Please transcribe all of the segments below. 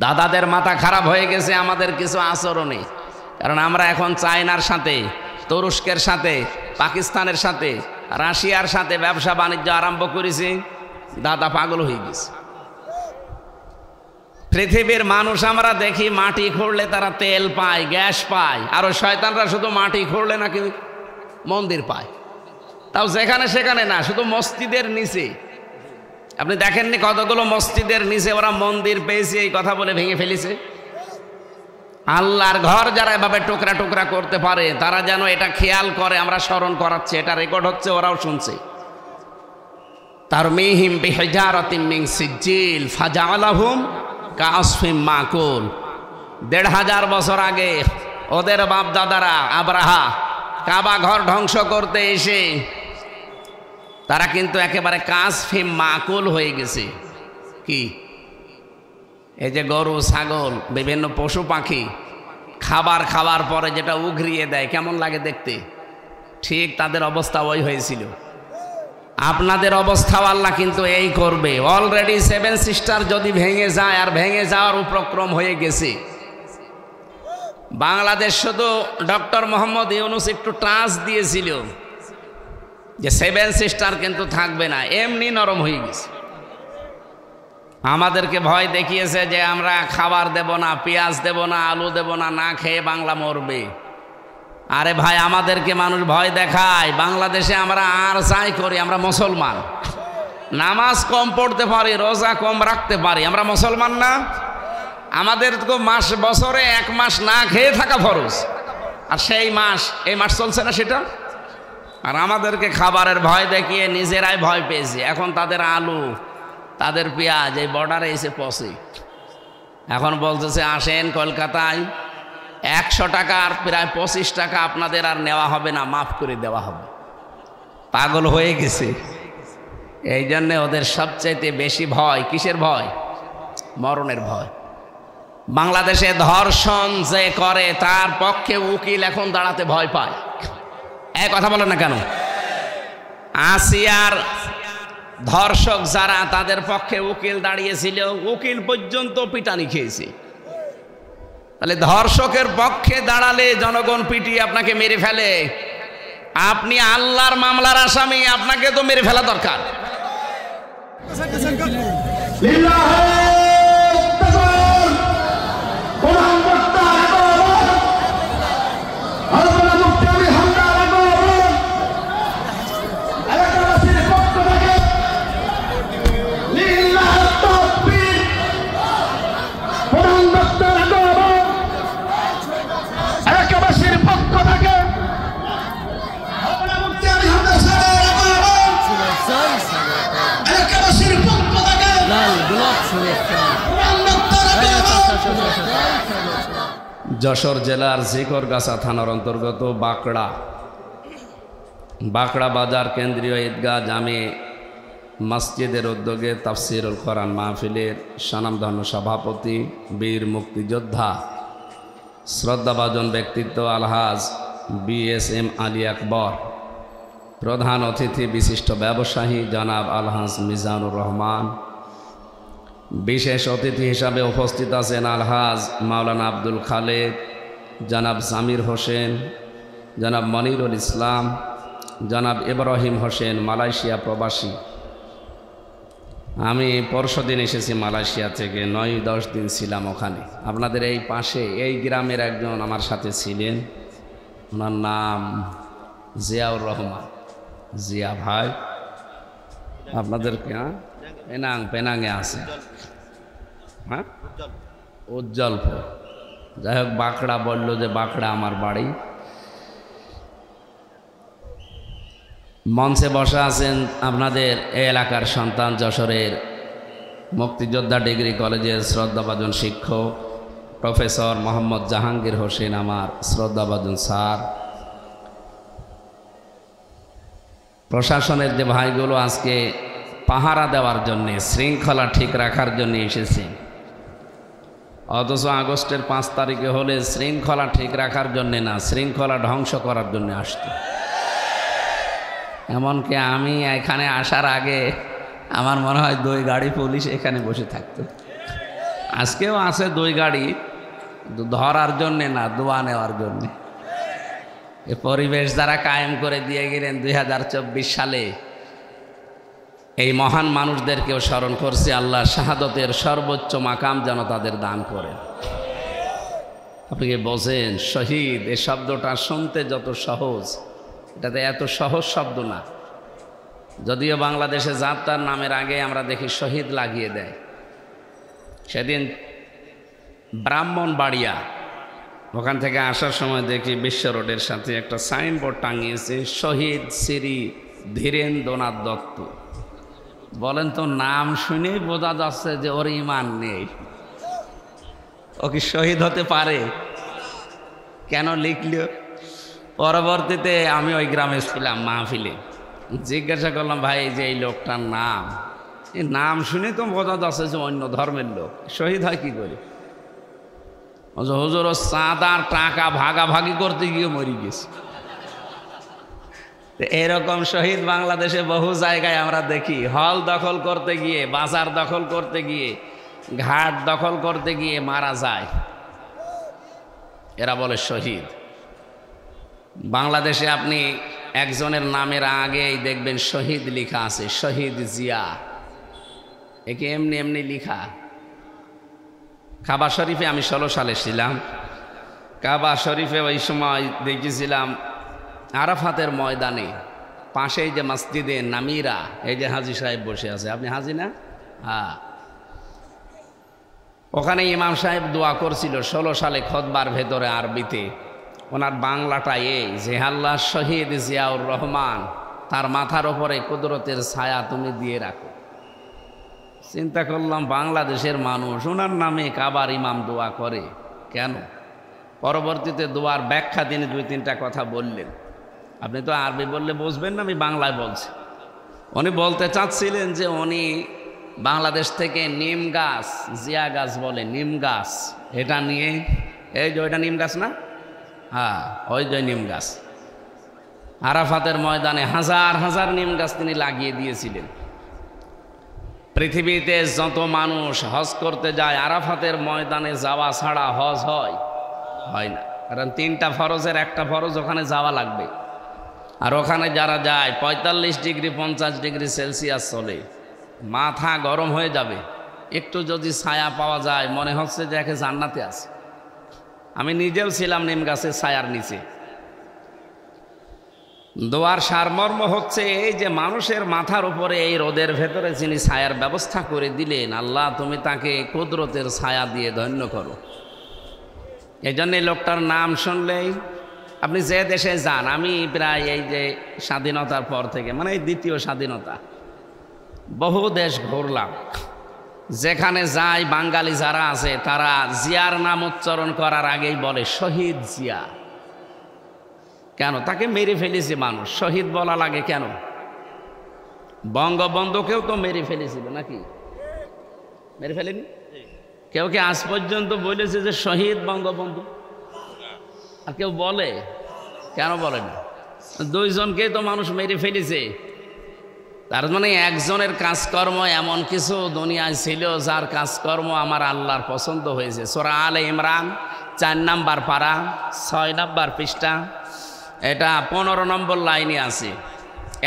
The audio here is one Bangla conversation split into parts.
দাদাদের মাথা খারাপ হয়ে গেছে আমাদের কিছু আচরণে, কারণ আমরা এখন চায়নার সাথে, তুরস্কের সাথে, পাকিস্তানের সাথে, রাশিয়ার সাথে ব্যবসা বাণিজ্য আরম্ভ করেছি। দাদা পাগল হয়ে গেছে। পৃথিবীর মানুষ আমরা দেখি মাটি খুঁড়লে তারা তেল পায়, গ্যাস পায়, আর ওই শয়তানরা শুধু মাটি খুঁড়লে নাকি মন্দির পায়, তাও যেখানে সেখানে না, শুধু মসজিদের নিচে। আপনি দেখেননি কতগুলো মসজিদের নিচে ওরা মন্দির পেয়েছে এই কথা বলে ভেঙে ফেলেছে। আল্লাহর ঘর যারা এভাবে টুকরা টুকরা করতে পারে তারা যেন এটা খেয়াল করে, আমরা স্মরণ করাচ্ছি, এটা রেকর্ড হচ্ছে, ওরাও শুনছে। তারমিহিম বিহিজারাতিম মিন সিজ্জিল ফাজআলাহুম কাআসফিম মাকুল। ১৫০০ বছর আগে ওদের বাপ দাদারা আব্রাহা কাবা ঘর ধ্বংস করতে এসে তারা কিন্তু একেবারে কাসফিম মাকুল হয়ে গেছে। কি এই যে গরু ছাগল বিভিন্ন পশু পাখি খাবার খাওয়ার পরে যেটা উগরিয়ে দেয়, কেমন লাগে দেখতে, ঠিক তাদের অবস্থা ওই হয়েছিল। আপনাদের অবস্থাও আল্লাহ কিন্তু এই করবে। অলরেডি 7 সিস্টার যদি ভেঙে যায়, আর ভেঙে যাওয়ার উপক্রম হয়ে গেছে। বাংলাদেশ শুধু ডক্টর মোহাম্মদ ইউনূস একটু টাচ দিয়েছিল যে 7 সিস্টার কিন্তু থাকবে না, এমনি নরম হয়ে গেছে। আমাদেরকে ভয় দেখিয়েছে যে আমরা খাবার দেব না, পেঁয়াজ দেব না, আলু দেব না, না খেয়ে বাংলা মরবে। আরে ভাই, আমাদেরকে মানুষ ভয় দেখায়। বাংলাদেশে আমরা আর যাই করি, আমরা মুসলমান, নামাজ কম পড়তে পারি, রোজা কম রাখতে পারি, আমরা মুসলমান না? আমাদের তো বছরে 1 মাস না খেয়ে থাকা ফরজ, আর সেই মাস, এই মাস চলছে না সেটা। আর আমাদেরকে খাবারের ভয় দেখিয়ে নিজেরাই ভয় পেয়েছে। এখন তাদের আলু, তাদের পেঁয়াজ এই বর্ডারে এসে পৌঁছে। এখন বলতেছে আসেন কলকাতায়, 100 টাকা আর প্রায় 25 টাকা আপনাদের আর নেওয়া হবে না, মাফ করে দেওয়া হবে। পাগল হয়ে গেছে। এই জন্যে ওদের সবচাইতে বেশি ভয় কিসের ভয়? মরণের ভয়। বাংলাদেশে ধর্ষণ যে করে তার পক্ষে উকিল এখন দাঁড়াতে ভয় পায়। এক কথা বলেন না কেন? আসিয়ার ধর্ষক যারা, তাদের পক্ষে উকিল দাঁড়িয়েছিল, উকিল পর্যন্ত পিটানি খেয়েছে। তাহলে ধর্ষকের পক্ষে দাঁড়ালে জনগণ পিটিয়ে আপনাকে মেরে ফেলে। আপনি আল্লাহর মামলার আসামি, আপনাকে তো মেরে ফেলা দরকার। যশোর জেলার ঝিকরগাছা থানার অন্তর্গত বাঁকড়া বাজার কেন্দ্রীয় ঈদগাহ জামে মসজিদের উদ্যোগে তাফসিরুল কোরআন মাহফিলের স্বনামধন্য সভাপতি, বীর মুক্তিযোদ্ধা, শ্রদ্ধাভাজন ব্যক্তিত্ব আলহাজ BSM আলী আকবর, প্রধান অতিথি বিশিষ্ট ব্যবসায়ী জনাব আলহাজ মিজানুর রহমান, বিশেষ অতিথি হিসাবে উপস্থিত আছেন আলহাজ মাওলানা আব্দুল খালেদ, জনাব জামির হোসেন, জনাব মনিরুল ইসলাম, জনাব ইব্রাহিম হোসেন, মালয়েশিয়া প্রবাসী। আমি পরশুদিন এসেছি মালয়েশিয়া থেকে, 9-10 দিন ছিলাম ওখানে। আপনাদের এই পাশে এই গ্রামের একজন আমার সাথে ছিলেন, ওনার নাম জিয়াউর রহমান। জিয়া ভাই আপনাদেরকে পেনাঙে আছে, হ্যাঁ, উজ্জ্বলপুর। যাই হোক, বাঁকড়া বলল যে বাঁকড়া আমার বাড়ি। মঞ্চে বসা আছেন আপনাদের এই এলাকার সন্তান, যশোরের মুক্তিযোদ্ধা ডিগ্রি কলেজের শ্রদ্ধাভাজন শিক্ষক প্রফেসর মোহাম্মদ জাহাঙ্গীর হোসেন, আমার শ্রদ্ধাভাজন স্যার। প্রশাসনের যে ভাইগুলো আজকে পাহারা দেওয়ার জন্যে, শৃঙ্খলা ঠিক রাখার জন্য এসেছে, অথচ আগস্টের 5 তারিখে হলে শৃঙ্খলা ঠিক রাখার জন্যে না, শৃঙ্খলা ধ্বংস করার জন্য আসত। এমনকি আমি এখানে আসার আগে আমার মনে হয় 2 গাড়ি পুলিশ এখানে বসে থাকতো। আজকেও আছে 2 গাড়ি, ধরার জন্যে না, দোয়া নেওয়ার জন্যে। এ পরিবেশ যারা কায়েম করে দিয়ে গেলেন 2024 সালে, এই মহান মানুষদেরকেও স্মরণ করছি। আল্লাহ শাহাদতের সর্বোচ্চ মাকাম যেন তাদের দান করেন। আপনি কি বোঝেন, শহীদ এই শব্দটা শুনতে যত সহজ, এটাতে এত সহজ শব্দ না। যদিও বাংলাদেশে যাত্রার নামের আগে আমরা দেখি শহীদ লাগিয়ে দেয়। সেদিন ব্রাহ্মণবাড়িয়া, ওখান থেকে আসার সময় দেখি বিশ্ব রোডের সাথে একটা সাইনবোর্ড টাঙিয়েছে, শহীদ শ্রী ধীরেন্দ্রনাথ দত্ত। বলেন তো, নাম শুনেই বোঝা যাচ্ছে যে ওর ইমান নেই। ও কি শহীদ হতে পারে? কেন লিখল? পরবর্তীতে আমি ওই গ্রামে ছিলাম মাহফিলে, জিজ্ঞাসা করলাম, ভাই যে এই লোকটার নাম, এই নাম শুনে তো বোঝা যাচ্ছে যে অন্য ধর্মের লোক, শহীদ হয় কি করে? হুজুর ও চাঁদার টাকা ভাগাভাগি করতে গিয়ে মরে গেছে। এরকম শহীদ বাংলাদেশে বহু জায়গায় আমরা দেখি। হল দখল করতে গিয়ে, বাজার দখল করতে গিয়ে, ঘাট দখল করতে গিয়ে মারা যায়, এরা বলে শহীদ। বাংলাদেশে আপনি একজনের নামের আগেই দেখবেন শহীদ লেখা আছে, শহীদ জিয়া। একে এমনি এমনি লিখা। কাবা শরীফে আমি 16 সালে ছিলাম। কাবা শরীফে ওই সময় দেখেছিলাম আরাফাতের ময়দানে পাশেই যে মসজিদে নামিরা, এই যে হাজী সাহেব বসে আছে, আপনি হাজী না? হ্যাঁ। ওখানে ইমাম সাহেব দোয়া করছিল 16 সালে খুতবার ভেতরে আরবিতে। ওনার বাংলাটা এই যে, আল্লাহ শহীদ জিয়াউর রহমান, তার মাথার ওপরে কুদরতের ছায়া তুমি দিয়ে রাখো। চিন্তা করলাম, বাংলাদেশের মানুষ ওনার নামে কাবার ইমাম দোয়া করে কেন? পরবর্তীতে দোয়ার ব্যাখ্যা তিনি 2-3টা কথা বললেন। আপনি তো আরবি বললে বুঝবেন না, আমি বাংলায় বলছি। উনি বলতে চাচ্ছিলেন যে উনি বাংলাদেশ থেকে নিম গাছ, জিয়া গাছ বলে, নিম গাছ, এটা নিয়ে, এই যে ওইটা নিম গাছ না? হ্যাঁ, ওই যে নিম গাছ। আরাফাতের ময়দানে হাজার হাজার নিম গাছ তিনি লাগিয়ে দিয়েছিলেন। পৃথিবীতে যত মানুষ হজ করতে যায়, আরাফাতের ময়দানে যাওয়া ছাড়া হজ হয় না। কারণ 3টা ফরজের একটা ফরজ ওখানে যাওয়া লাগবে। আর ওখানে যারা যায় 45 ডিগ্রি 50 ডিগ্রি সেলসিয়াস চলে, মাথা গরম হয়ে যাবে। একটু যদি ছায়া পাওয়া যায় মনে হচ্ছে যে একে জান্নাতে আছে। আমি নিজেও ছিলাম নিম গাছের ছায়ার নিচে। দোয়ার সারমর্ম হচ্ছে এই যে, মানুষের মাথার উপরে এই রোদের ভেতরে যিনি ছায়ার ব্যবস্থা করে দিলেন, আল্লাহ তুমি তাকে কুদরতের ছায়া দিয়ে ধন্য করো। এই জন্য লোকটার নাম শুনলেই আপনি যে দেশে যান, আমি প্রায় এই যে স্বাধীনতার পর থেকে, মানে এই দ্বিতীয় স্বাধীনতা, বহু দেশ ঘুরলাম। যেখানে যাই বাঙালি যারা আছে তারা জিয়ার নাম উচ্চারণ করার আগেই বলে শহীদ জিয়া। কেন? তাকে মেরে ফেলেছে মানুষ, শহীদ বলা লাগে কেন? বঙ্গবন্ধুকেও তো মেরে ফেলেছিল নাকি? মেরে ফেলেনি? কেউ কি আজ পর্যন্ত বলেছে যে শহীদ বঙ্গবন্ধু? আর কেউ বলে? কেন বলে না? 2 জনকেই তো মানুষ মেরে ফেলেছে। তার মানে একজনের কাজকর্ম এমন কিছু দুনিয়ায় ছিল যার কাজকর্ম আমার আল্লাহর পছন্দ হয়েছে। সূরা আলে ইমরান 4 নম্বর পারা 6 নম্বর পৃষ্ঠা, এটা 15 নম্বর লাইনে আছে,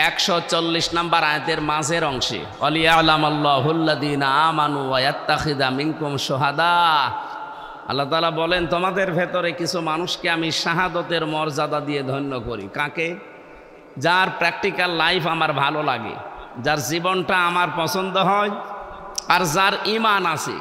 140 নম্বর আয়াতের মাঝের অংশে, ওয়ালিয়ালামাল্লাহুল্লাযীনা আমানু ওয়া ইয়াত্তাখিযা মিনকুম শুহাদা। আল্লাহ তাআলা বলেন, তোমাদের ভেতরে কিছু মানুষকে আমি শাহাদতের মর্যাদা দিয়ে ধন্য করি। কাকে? যার প্র্যাকটিক্যাল লাইফ আমার ভালো লাগে, যার জীবনটা আমার পছন্দ হয়, আর যার ঈমান আছে।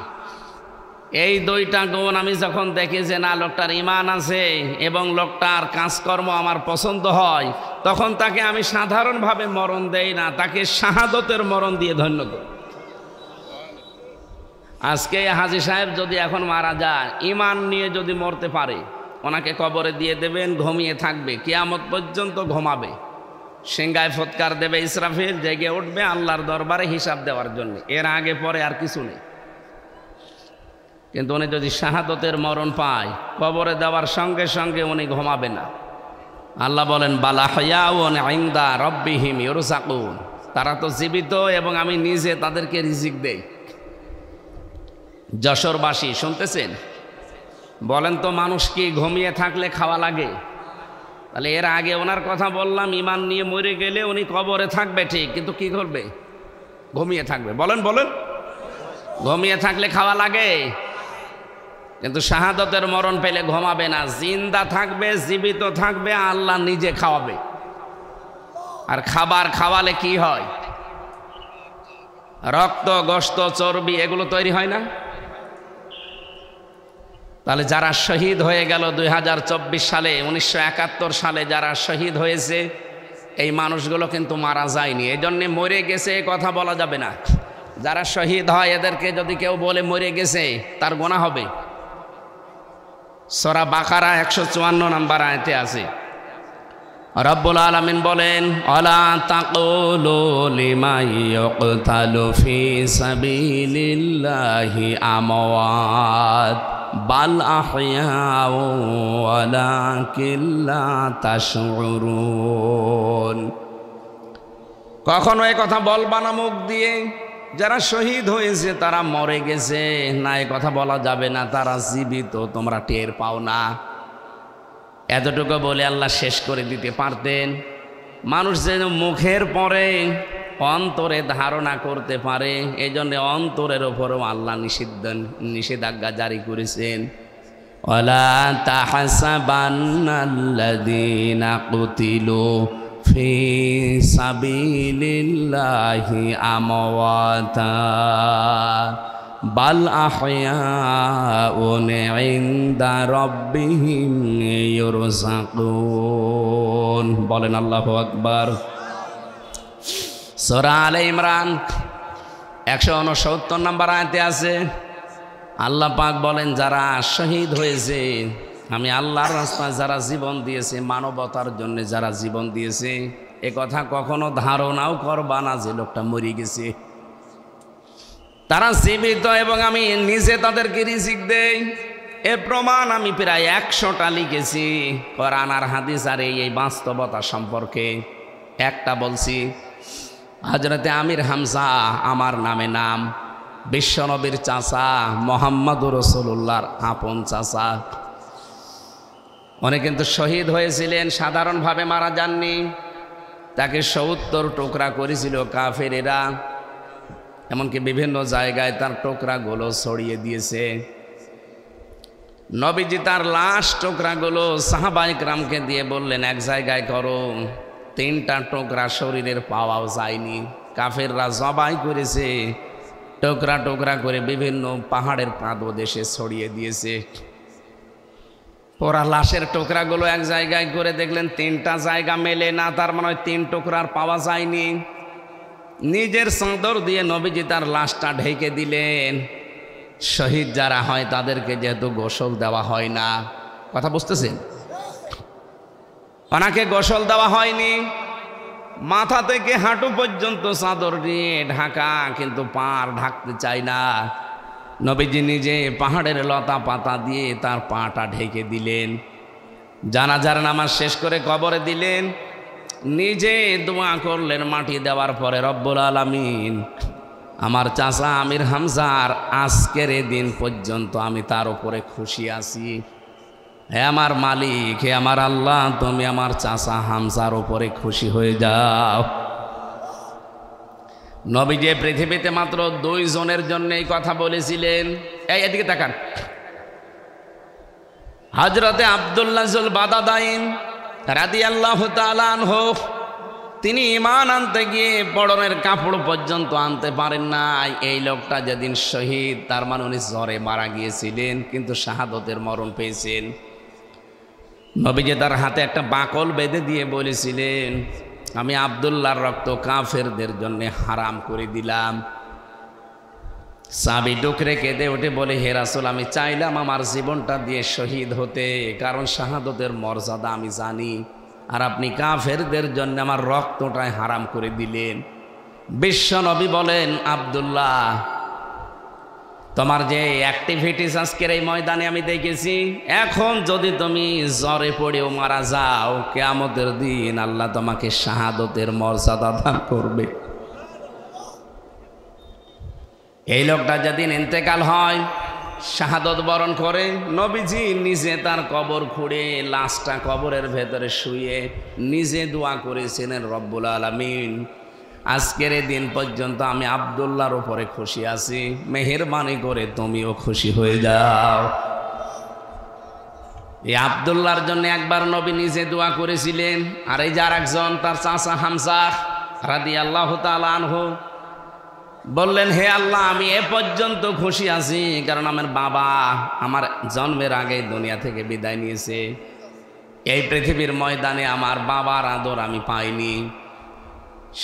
এই 2টা গুণ আমি যখন দেখি যে না, লোকটার ঈমান আছে এবং লোকটার কাজকর্ম আমার পছন্দ হয়, তখন তাকে আমি সাধারণভাবে মরণ দেই না, তাকে শাহাদতের মরণ দিয়ে ধন্য করি। আজকে হাজী সাহেব যদি এখন মারা যায়, ঈমান নিয়ে যদি মরতে পারে, ওনাকে কবরে দিয়ে দেবেন, ঘুমিয়ে থাকবে, কিয়ামত পর্যন্ত ঘুমাবে। সিংহায় ফৎকার দেবে ইসরাফিল, জেগে উঠবে আল্লাহর দরবারে হিসাব দেওয়ার জন্য। এর আগে পরে আর কিছু নেই। কিন্তু উনি যদি শাহাদতের মরণ পায়, কবরে দেওয়ার সঙ্গে সঙ্গে উনি ঘুমাবে না। আল্লাহ বলেন, বালা হায়াউন ইনদা রাব্বিহিম ইউরযাকুন, তারা তো জীবিত এবং আমি নিজে তাদেরকে রিজিক দেই। যশোরবাসী শুনতেছেন? বলেন তো, মানুষ কি ঘুমিয়ে থাকলে খাওয়া লাগে? তাহলে এর আগে ওনার কথা বললাম, ইমান নিয়ে মরে গেলে উনি কবরে থাকবে ঠিক, কিন্তু কি করবে? ঘুমিয়ে থাকবে। বলেন বলেন, ঘুমিয়ে থাকলে খাওয়া লাগে? কিন্তু শাহাদতের মরণ পেলে ঘুমাবে না, জিন্দা থাকবে, জীবিত থাকবে, আল্লাহ নিজে খাওয়াবে। আর খাবার খাওয়ালে কি হয়? রক্ত, গোশত, চর্বি এগুলো তৈরি হয় না? তাহলে যারা শহীদ হয়ে গেল 2024 সালে, 1971 সালে যারা শহীদ হয়েছে, এই মানুষগুলো কিন্তু মারা যায়নি, এই জন্যে মরে গেছে এই কথা বলা যাবে না। যারা শহীদ হয় এদেরকে যদি কেউ বলে মরে গেছে, তার গুনাহ হবে। সূরা বাকারা 154 নম্বর আয়াতে আছে, রব্বুল আলামিন বলেন, আলা তাকুলু লিমান ইউকতালু ফি সাবিলিল্লাহি আমওয়াত বাল আহইয়াউ ওয়ালাকিন লা তাশউরুন। কখনো এই কথা বলবা না মুখ দিয়ে, যারা শহীদ হয়েছে তারা মরে গেছে, না এই কথা বলা যাবে না, তারা জীবিত, তোমরা টের পাও না। এতটুকু বলে আল্লাহ শেষ করে দিতে পারতেন। মানুষ যেন মুখের পরে অন্তরে ধারণা করতে পারে, এই জন্য অন্তরের ওপরও আল্লাহ নিষেধাজ্ঞা জারি করেছেন। ওয়ালা তাহসাবান্নাল্লাযীনা কুতিলু ফি সাবিলিল্লাহি আমওয়াতা বাল আহইয়াউন ইনদা রাব্বিহিম ইউরযাকুন। বলেন আল্লাহু আকবার। সূরা আলে ইমরান 169 নম্বর আয়াতে আছে, আল্লাহ পাক বলেন, যারা শহীদ হয়েছে, আমি আল্লাহর রাস্তায় যারা জীবন দিয়েছে, মানবতার জন্য যারা জীবন দিয়েছে, এ কথা কখনো ধারণাও করবা না যে লোকটা মরে গেছে। তারা জীবিত এবং আমি নিজে তাদেরকে রিজিক দেই। এর প্রমাণ আমি প্রায় 100টা লিখেছি কোরআন আর হাদিস, আর এই বাস্তবতা সম্পর্কে একটা বলছি। হযরতে আমির হামজা আমার নামে নাম, বিশ্বনবীর চাচা, মুহাম্মদুর রাসূলুল্লাহর আপন চাচা। উনি কিন্তু শহীদ হয়েছিলেন, সাধারণভাবে মারা যাননি। তাকে 70 টুকরা করেছিল কাফেরেরা, এমনকি বিভিন্ন জায়গায় তার টুকরাগুলো ছড়িয়ে দিয়েছে। নবীজি তার লাশ টুকরাগুলো সাহাবায়ে কেরামকে দিয়ে বললেন, এক জায়গায় করো। 3টা টুকরা শরীরের পাওয়াও যায়নি, কাফেররা জবাই করেছে, টুকরা টুকরা করে বিভিন্ন পাহাড়ের পাদদেশে ছড়িয়ে দিয়েছে। ওরা লাশের টুকরাগুলো এক জায়গায় করে দেখলেন 3টা জায়গা মেলে না, তার মানে 3 টুকরার পাওয়া যায়নি। নিজের চাদর দিয়ে নবীজি তার লাশটা ঢেকে দিলেন। শহীদ যারা হয় তাদেরকে যেহেতু গোসল দেওয়া হয় না, কথা বুঝতেছেন, ওনাকে গোসল দেওয়া হয়নি। মাথা থেকে হাঁটু পর্যন্ত চাদর দিয়ে ঢাকা, কিন্তু পার ঢাকতে চায় না। নবীজি নিজে পাহাড়ের লতা পাতা দিয়ে তার পাটা ঢেকে দিলেন। জানাজার নামাজ শেষ করে কবরে দিলেন, নিজে দোয়া করলেন মাটি দেওয়ার পরে, রব্বুল আলামিন, আমার চাচা আমির হামজার আজকের এই দিন পর্যন্ত আমি তার উপরে খুশি আছি। হে আমার মালিক, হে আমার আল্লাহ, তুমি আমার চাচা হামজার উপরে খুশি হয়ে যাও। নবীজি পৃথিবীতে মাত্র 2 জনের জন্য এই কথা বলেছিলেন। এদিকে তাকান, হযরতে আব্দুল্লাহ যুল বাদাদাইন রাদিয়াল্লাহু তাআলা আনহু, তিনি ঈমান আনতে গিয়ে পরনের কাপড় পর্যন্ত আনতে পারেন নাই। এই লোকটা যেদিন শহীদ, তার মানে উনি জ্বরে মারা গিয়েছিলেন, কিন্তু শাহাদতের মরণ পেয়েছেন। নবীজি তার হাতে একটা বাকল বেঁধে দিয়ে বলেছিলেন, আমি আব্দুল্লাহর রক্ত কাফেরদের জন্য হারাম করে দিলাম। সাহাবী ডুকরে কেঁদে উঠে বলে, হে রাসূল, আমি চাইলাম আমার জীবনটা দিয়ে শহীদ হতে, কারণ শাহাদতের মর্যাদা আমি জানি, আর আপনি কাফেরদের জন্য আমার রক্তটাই হারাম করে দিলেন। বিশ্ব নবী বলেন, আব্দুল্লাহ, তোমার যে অ্যাক্টিভিটিস আজকের এই ময়দানে আমি দেখেছি, এখন যদি তুমি জ্বরে পড়েও মারা যাও, কিয়ামতের দিন আল্লাহ তোমাকে শাহাদতের মর্যাদা দান করবে। এই লোকটা যেদিন ইন্তেকাল হয়, শাহাদত বরণ করে, নবীজি নিজে তার কবর খুঁড়ে লাশটা কবরের ভেতরে শুয়ে নিজে দোয়া করেছিলেন, রব্বুল আলামিন আজকের এই দিন পর্যন্ত আমি আব্দুল্লাহর উপরে খুশি আছি, মেহেরবানি করে তুমিও খুশি হয়ে যাও। এই আব্দুল্লাহর জন্য একবার নবী নিজে দোয়া করেছিলেন, আর এই যার একজন তার চাচা হামজা রাদিয়াল্লাহু তাআলা আনহু বললেন, হে আল্লাহ আমি এ পর্যন্ত খুশি আছি কারণ আমার বাবা আমার জন্মের আগে দুনিয়া থেকে বিদায় নিয়েছে। এই পৃথিবীর ময়দানে আমার বাবার আদর আমি পাইনি।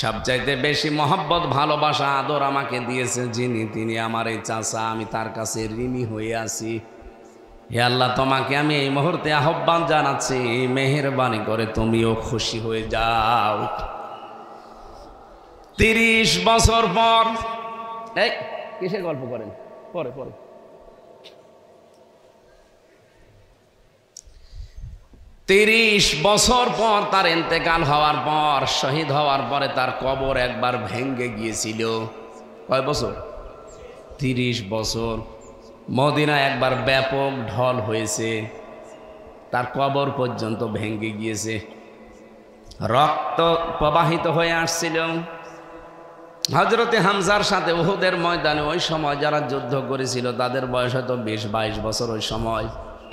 সবচাইতে বেশি মহব্বত, ভালোবাসা, আদর আমাকে দিয়েছে যিনি, তিনি আমার এই চাচা। আমি তার কাছে ঋণী হয়ে আছি। হে আল্লাহ, তোমাকে আমি এই মুহূর্তে আহ্বান জানাচ্ছি, মেহেরবানি করে তুমিও খুশি হয়ে যাও। 30 বছর পর, এই কিসের গল্প করেন, পরে পরে 30 বছর পর তার ইন্তেকাল হওয়ার পর, শহীদ হওয়ার পরে তার কবর একবার ভেঙ্গে গিয়েছিল। কয় বছর? 30 বছর। মদিনা একবার ব্যাপক ঢল হয়েছে, তার কবর পর্যন্ত ভেঙ্গে গিয়েছে, রক্ত প্রবাহিত হয়ে আসছিল। হযরতে হামজার সাথে উহুদের ময়দানে ওই সময় যারা যুদ্ধ করেছিল তাদের বয়স হয়তো 20-22 বছর ওই সময়।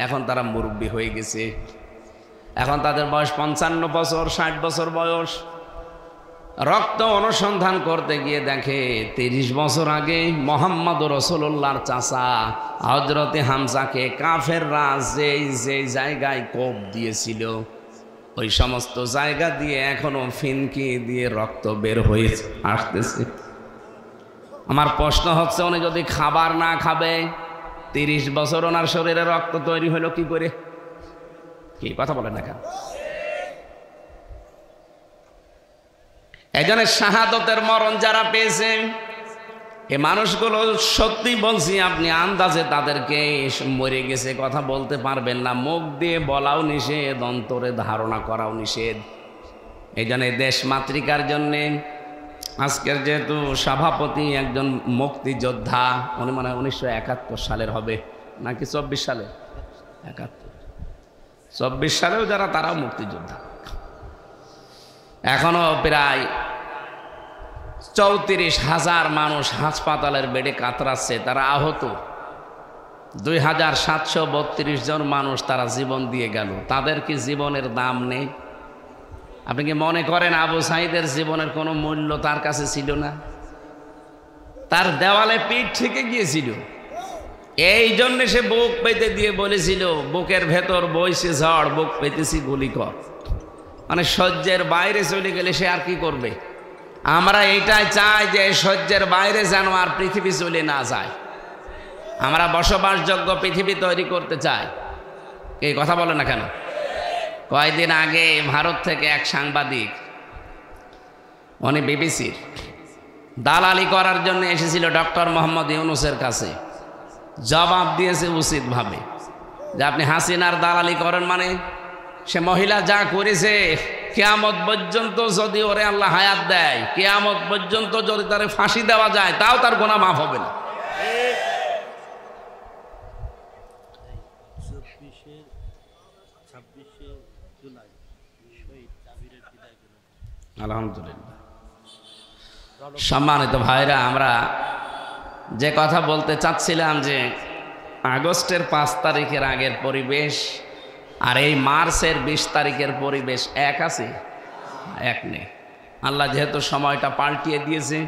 এখন তারা মুরব্বী হয়ে গেছে, এখন তাদের বয়স 55 বছর, 60 বছর বয়স। রক্ত অনুসন্ধান করতে গিয়ে দেখে 30 বছর আগে মুহাম্মদ রাসূলুল্লাহর চাচা হযরতে হামজাকে কাফেররা যে জায়গায় কোপ দিয়েছিল ওই সমস্ত জায়গা দিয়ে এখনো ফিনকি দিয়ে রক্ত বের হয়ে আসতেছে। আমার প্রশ্ন হচ্ছে, উনি যদি খাবার না খাবে, 30 বছর ওনার শরীরে রক্ত তৈরি হলো কি করে? কি কথা বলেন না কেন? এজন্য শাহাদতের মরণ যারা পেয়েছে, এই মানুষগুলো সত্যি বলছি, আপনি আন্দাজে তাদেরকে মরে গেছে কথা বলতে পারবেন না। মুখ দিয়ে বলাও নিষেধ, অন্তরে ধারণা করাও নিষেধ। এই জন্য দেশ মাতৃকার জন্যে আজকের যেহেতু সভাপতি একজন মুক্তিযোদ্ধা, উনি মানে 1971 সালের হবে নাকি 24 সালে, 24 সালেও যারা, তারাও মুক্তিযোদ্ধা। এখনো প্রায় 34,000 মানুষ হাসপাতালের বেডে কাতরাচ্ছে, তারা আহত। 2732 জন মানুষ তারা জীবন দিয়ে গেল। তাদের কি জীবনের দাম নেই? আপনি কি মনে করেন আবু সাঈদের জীবনের কোনো মূল্য তার কাছে ছিল না? তার দেওয়ালে পিঠ থেকে গিয়েছিল, এই জন্য সে বুক পেতে দিয়ে বলেছিল, বুকের ভেতর বইছে ঝড়, বুক পেতেছি গুলি কর। মানে সহ্যের বাইরে চলে গেলে সে আর কি করবে? আমরা এইটাই চাই যে সহ্যের বাইরে যেন আর পৃথিবী চলে না যায়। আমরা বসবাসযোগ্য পৃথিবী তৈরি করতে চাই। এই কথা বলে না কেন? কয়েকদিন আগে ভারত থেকে এক সাংবাদিক, উনি বিবিসির দালালি করার জন্য এসেছিল ডক্টর মোহাম্মদ ইউনূসের কাছে। জবাব দিয়েছে উচিতভাবে যে আপনি হাসিনার দালালি করেন, মানে সে মহিলা যা করেছে, কিয়ামত পর্যন্ত যদি ওরে আল্লাহ হায়াত দেয়, কিয়ামত পর্যন্ত যদি তারে ফাঁসি দেওয়া যায়, তাও তার গুনাহ মাফ হবে না। আলহামদুলিল্লাহ। সম্মানিত ভাইরা, আমরা যে কথা বলতে চাচ্ছিলাম যে আগস্টের 5 তারিখের আগের পরিবেশ আর এই মার্চের 20 তারিখের পরিবেশ এক আছে? এক নেই। আল্লাহ যেহেতু সময়টা পাল্টিয়ে দিয়েছে,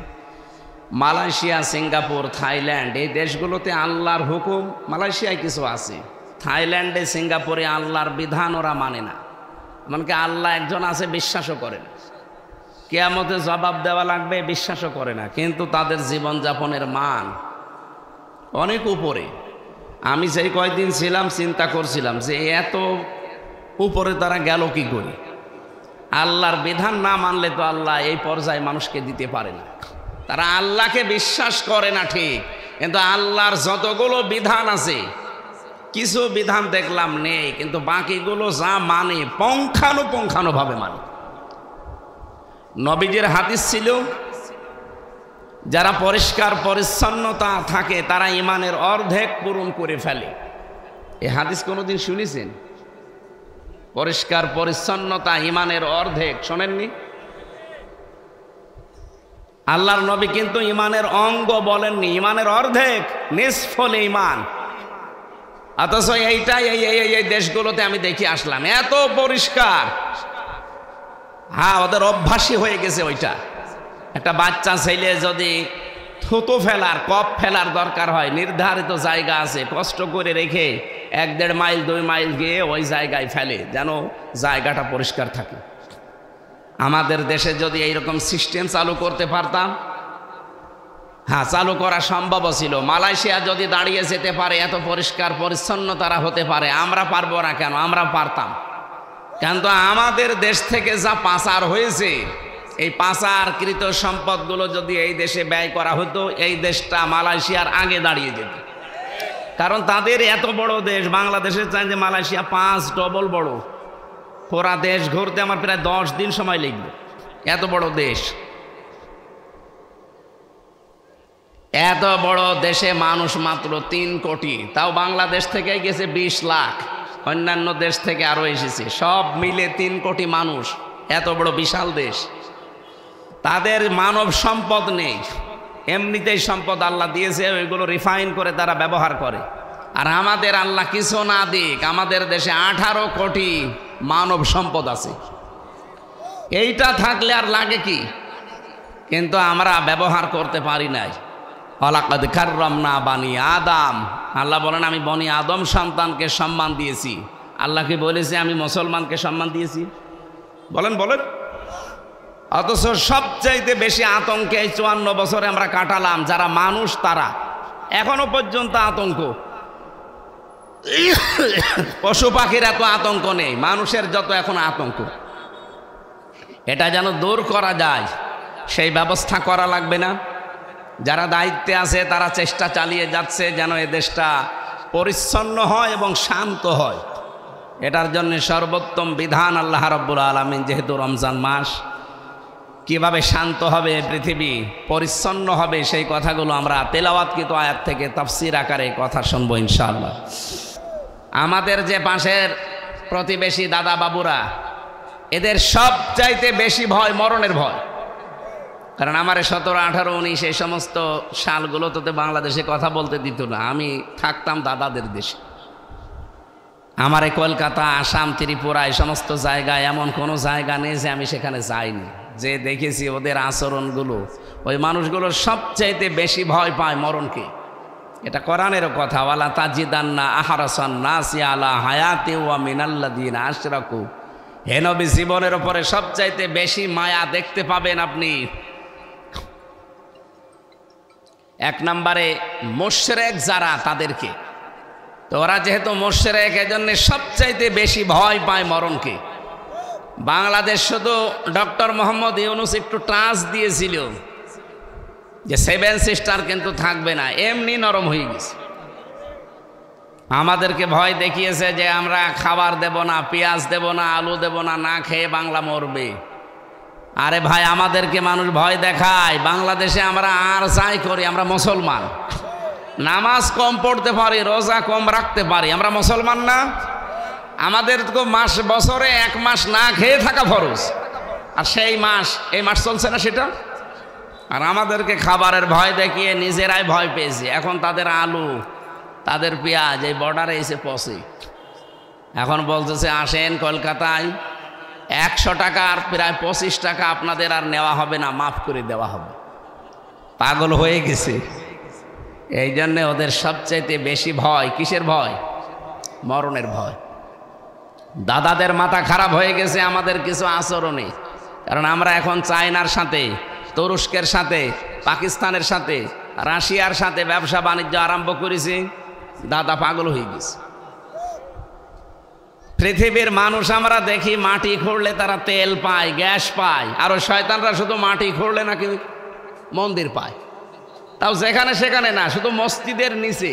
মালয়েশিয়া, সিঙ্গাপুর, থাইল্যান্ড এই দেশগুলোতে আল্লাহর হুকুম, মালয়েশিয়ায় কিছু আছে, থাইল্যান্ডে, সিঙ্গাপুরে আল্লাহর বিধান ওরা মানে না। এমনকি আল্লাহ একজন আছে বিশ্বাসও করে না, কিয়ামতে জবাব দেওয়া লাগবে বিশ্বাসও করে না, কিন্তু তাদের জীবনযাপনের মান অনেক উপরে। আমি সেই কয়েকদিন ছিলাম, চিন্তা করছিলাম যে এত উপরে তারা গেল কি করে। আল্লাহর বিধান না মানলে তো আল্লাহ এই পর্যায়ে মানুষকে দিতে পারে না। তারা আল্লাহকে বিশ্বাস করে না ঠিক, কিন্তু আল্লাহর যতগুলো বিধান আছে, কিছু বিধান দেখলাম নেই, কিন্তু বাকিগুলো যা মানে পুঙ্খানুপুঙ্খানুভাবে মানে। নবীজির হাদিস ছিল যারা পরিষ্কার পরিচ্ছন্নতা থাকে তারা ইমানের অর্ধেক পূরণ করে ফেলে। এই হাদিস কোনোদিন শুনেছেন? পরিষ্কার পরিচ্ছন্নতা ইমানের অর্ধেক, শোনেননি? আল্লাহর নবী কিন্তু ইমানের অঙ্গ বলেননি, ইমানের অর্ধেক, নিসফুল ঈমান। অথচ এইটাই এই দেশগুলোতে আমি দেখে আসলাম, এত পরিষ্কার। হ্যাঁ, ওদের অভ্যাসই হয়ে গেছে ওইটা। একটা বাচ্চা ছেলে যদি থুতু ফেলার, কপ ফেলার দরকার হয়, নির্ধারিত জায়গা আছে, কষ্ট করে রেখে 1-1.5 মাইল 2 মাইল গিয়ে ওই জায়গায় ফেলে, যেন জায়গাটা পরিষ্কার থাকে। আমাদের দেশে যদি এইরকম সিস্টেম চালু করতে পারতাম, হ্যাঁ চালু করা সম্ভব ছিল। মালয়েশিয়া যদি দাঁড়িয়ে যেতে পারে, এত পরিষ্কার পরিচ্ছন্ন তারা হতে পারে, আমরা পারবো না কেন? আমরা পারতাম। কিন্তু আমাদের দেশ থেকে যা পাচার হয়েছে, এই পাচারকৃত সম্পদগুলো যদি এই দেশে ব্যয় করা হতো, এই দেশটা মালয়েশিয়ার আগে দাঁড়িয়ে যেত। কারণ তাদের এত বড় দেশ, বাংলাদেশের চাইতে মালয়েশিয়া 5 ডবল বড়। পুরা দেশ ঘুরতে আমার প্রায় 10 দিন সময় লাগবে, এত বড় দেশ। এত বড় দেশে মানুষ মাত্র 3 কোটি, তাও বাংলাদেশ থেকে গেছে 20 লাখ, অন্যান্য দেশ থেকে আরো এসেছে, সব মিলে 3 কোটি মানুষ। এত বড় বিশাল দেশ, তাদের মানব সম্পদ নেই, এমনিতেই সম্পদ আল্লাহ দিয়েছে, ওইগুলো রিফাইন করে তারা ব্যবহার করে। আর আমাদের আল্লাহ কিছু না দিক, আমাদের দেশে 18 কোটি মানব সম্পদ আছে। এইটা থাকলে আর লাগে কি? কিন্তু আমরা ব্যবহার করতে পারি নাই। ওয়ালাকাদ কাররামনা বানি আদম, আল্লাহ বলেন আমি বনি আদম সন্তানকে সম্মান দিয়েছি। আল্লাহকে বলেছে আমি মুসলমানকে সম্মান দিয়েছি? বলেন বলেন। অথচ সবচাইতে বেশি আতঙ্কে এই 54 বছরে আমরা কাটালাম, যারা মানুষ তারা এখনো পর্যন্ত আতঙ্ক। পশু পাখির এত আতঙ্ক নেই, মানুষের যত এখন আতঙ্ক। এটা যেন দূর করা যায়, সেই ব্যবস্থা করা লাগবে না? যারা দায়িত্বে আছে তারা চেষ্টা চালিয়ে যাচ্ছে যেন এ দেশটা পরিচ্ছন্ন হয় এবং শান্ত হয়। এটার জন্য সর্বোত্তম বিধান আল্লাহ রাব্বুল আলামিন, যেহেতু রমজান মাস, কিভাবে শান্ত হবে পৃথিবী, পরিচ্ছন্ন হবে, সেই কথাগুলো আমরা তেলাওয়াতকৃত আয়াত থেকে তাফসীর আকারে কথা শুনবো ইনশাআল্লাহ। আমাদের যে পাশের প্রতিবেশী দাদা বাবুরা, এদের সবচাইতে বেশি ভয় মরণের ভয়। কারণ আমার 17, 18, 19 এই সমস্ত সালগুলো তো বাংলাদেশে কথা বলতে দিত না। আমি থাকতাম দাদাদের দেশে। আমারে কলকাতা, আসাম, ত্রিপুরা এই সমস্ত জায়গায় এমন কোনো জায়গা নেই যে আমি সেখানে যাইনি, যে দেখেছি ওদের আচরণগুলো। ওই মানুষগুলো সবচাইতে বেশি ভয় পায় মরণকে। এটা কোরআনেরও কথা, ওয়ালা তাজিদান্না আহরাসান নাসি আলা হায়াতি ওয়া মিনাল্লাযিনা আশরাকু। হে নবী, জীবনের উপরে সবচাইতে বেশি মায়া দেখতে পাবেন আপনি 1 নম্বরে মুশরিক যারা, তাদেরকে। তো ওরা যেহেতু মুশরিক, এজন্য সবচাইতে বেশি ভয় পায় মরণকে। বাংলাদেশ শুধু ডক্টর মোহাম্মদ ইউনূস একটু টাচ দিয়েছিল যে 7 সিস্টার কিন্তু থাকবে না, এমনি নরম হয়ে গেছে। আমাদেরকে ভয় দেখিয়েছে যে আমরা খাবার দেব না, পেঁয়াজ দেব না, আলু দেব না, না খেয়ে বাংলা মরবে। আরে ভাই, আমাদেরকে মানুষ ভয় দেখায়, বাংলাদেশে আমরা আর যাই করি, আমরা মুসলমান। নামাজ কম পড়তে পারি, রোজা কম রাখতে পারি, আমরা মুসলমান না? আমাদের তো বছরে 1 মাস না খেয়ে থাকা ফরজ, আর সেই মাস, এই মাস চলছে না সেটা। আর আমাদেরকে খাবারের ভয় দেখিয়ে নিজেরাই ভয় পেয়েছি। এখন তাদের আলু, তাদের পেঁয়াজ এই বর্ডারে এসে পৌঁছে। এখন বলতেছে আসেন কলকাতায়, 100 টাকার প্রায় 25 টাকা আপনাদের আর নেওয়া হবে না, মাফ করে দেওয়া হবে। পাগল হয়ে গেছে। এই জন্যে ওদের সবচাইতে বেশি ভয় কিসের ভয়? মরণের ভয়। দাদাদের মাথা খারাপ হয়ে গেছে আমাদের কিছু আচরণে। কারণ আমরা এখন চায়নার সাথে, তুরস্কের সাথে, পাকিস্তানের সাথে, রাশিয়ার সাথে ব্যবসা বাণিজ্য আরম্ভ করেছি। দাদা পাগল হয়ে গেছে। পৃথিবীর মানুষ আমরা দেখি মাটি খুঁড়লে তারা তেল পায়, গ্যাস পায়, আর শয়তানরা শুধু মাটি খুঁড়লে নাকি মন্দির পায়। তাও যেখানে সেখানে না, শুধু মসজিদের নিচে।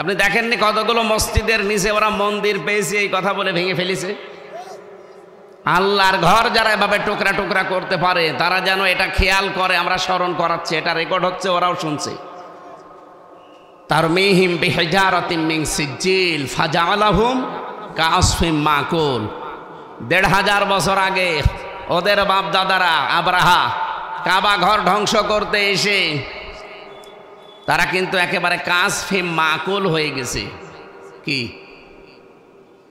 আপনি দেখেননি কতগুলো মসজিদের নিচে ওরা মন্দির পেয়েছে এই কথা বলে ভেঙে ফেলেছে? আল্লাহর ঘর যারা এভাবে টুকরা টুকরা করতে পারে তারা যেন এটা খেয়াল করে, আমরা স্মরণ করাচ্ছি, এটা রেকর্ড হচ্ছে, ওরাও শুনছে। তারমিহিম বিহিজারাতিম মিন সিজ্জিল ফাজআলাহুম কাআসফিম মাকুল। ১৫০০ বছর আগে ওদের বাপ দাদারা আব্রাহা কাবা ঘর ধ্বংস করতে এসে তারা কিন্তু একেবারে কাসফিম মাকুল হয়ে গেছে। কি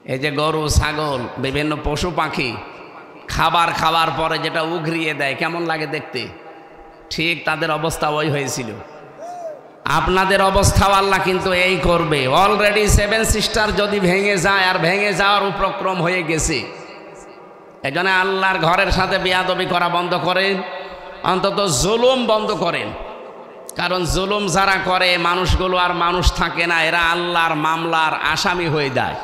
এই যে গরু ছাগল বিভিন্ন পশু পাখি খাবার খাওয়ার পরে যেটা উগরিয়ে দেয়, কেমন লাগে দেখতে, ঠিক তাদের অবস্থা ওই হয়েছিল। আপনাদের অবস্থাও আল্লাহ কিন্তু এই করবে। অলরেডি 7 সিস্টার যদি ভেঙে যায়, আর ভেঙে যাওয়ার উপক্রম হয়ে গেছে, এজন্য আল্লাহর ঘরের সাথে বেয়াদবি করা বন্ধ করেন, অন্তত জুলুম বন্ধ করেন। কারণ জুলুম যারা করে মানুষগুলো আর মানুষ থাকে না, এরা আল্লাহর মামলার আসামি হয়ে যায়।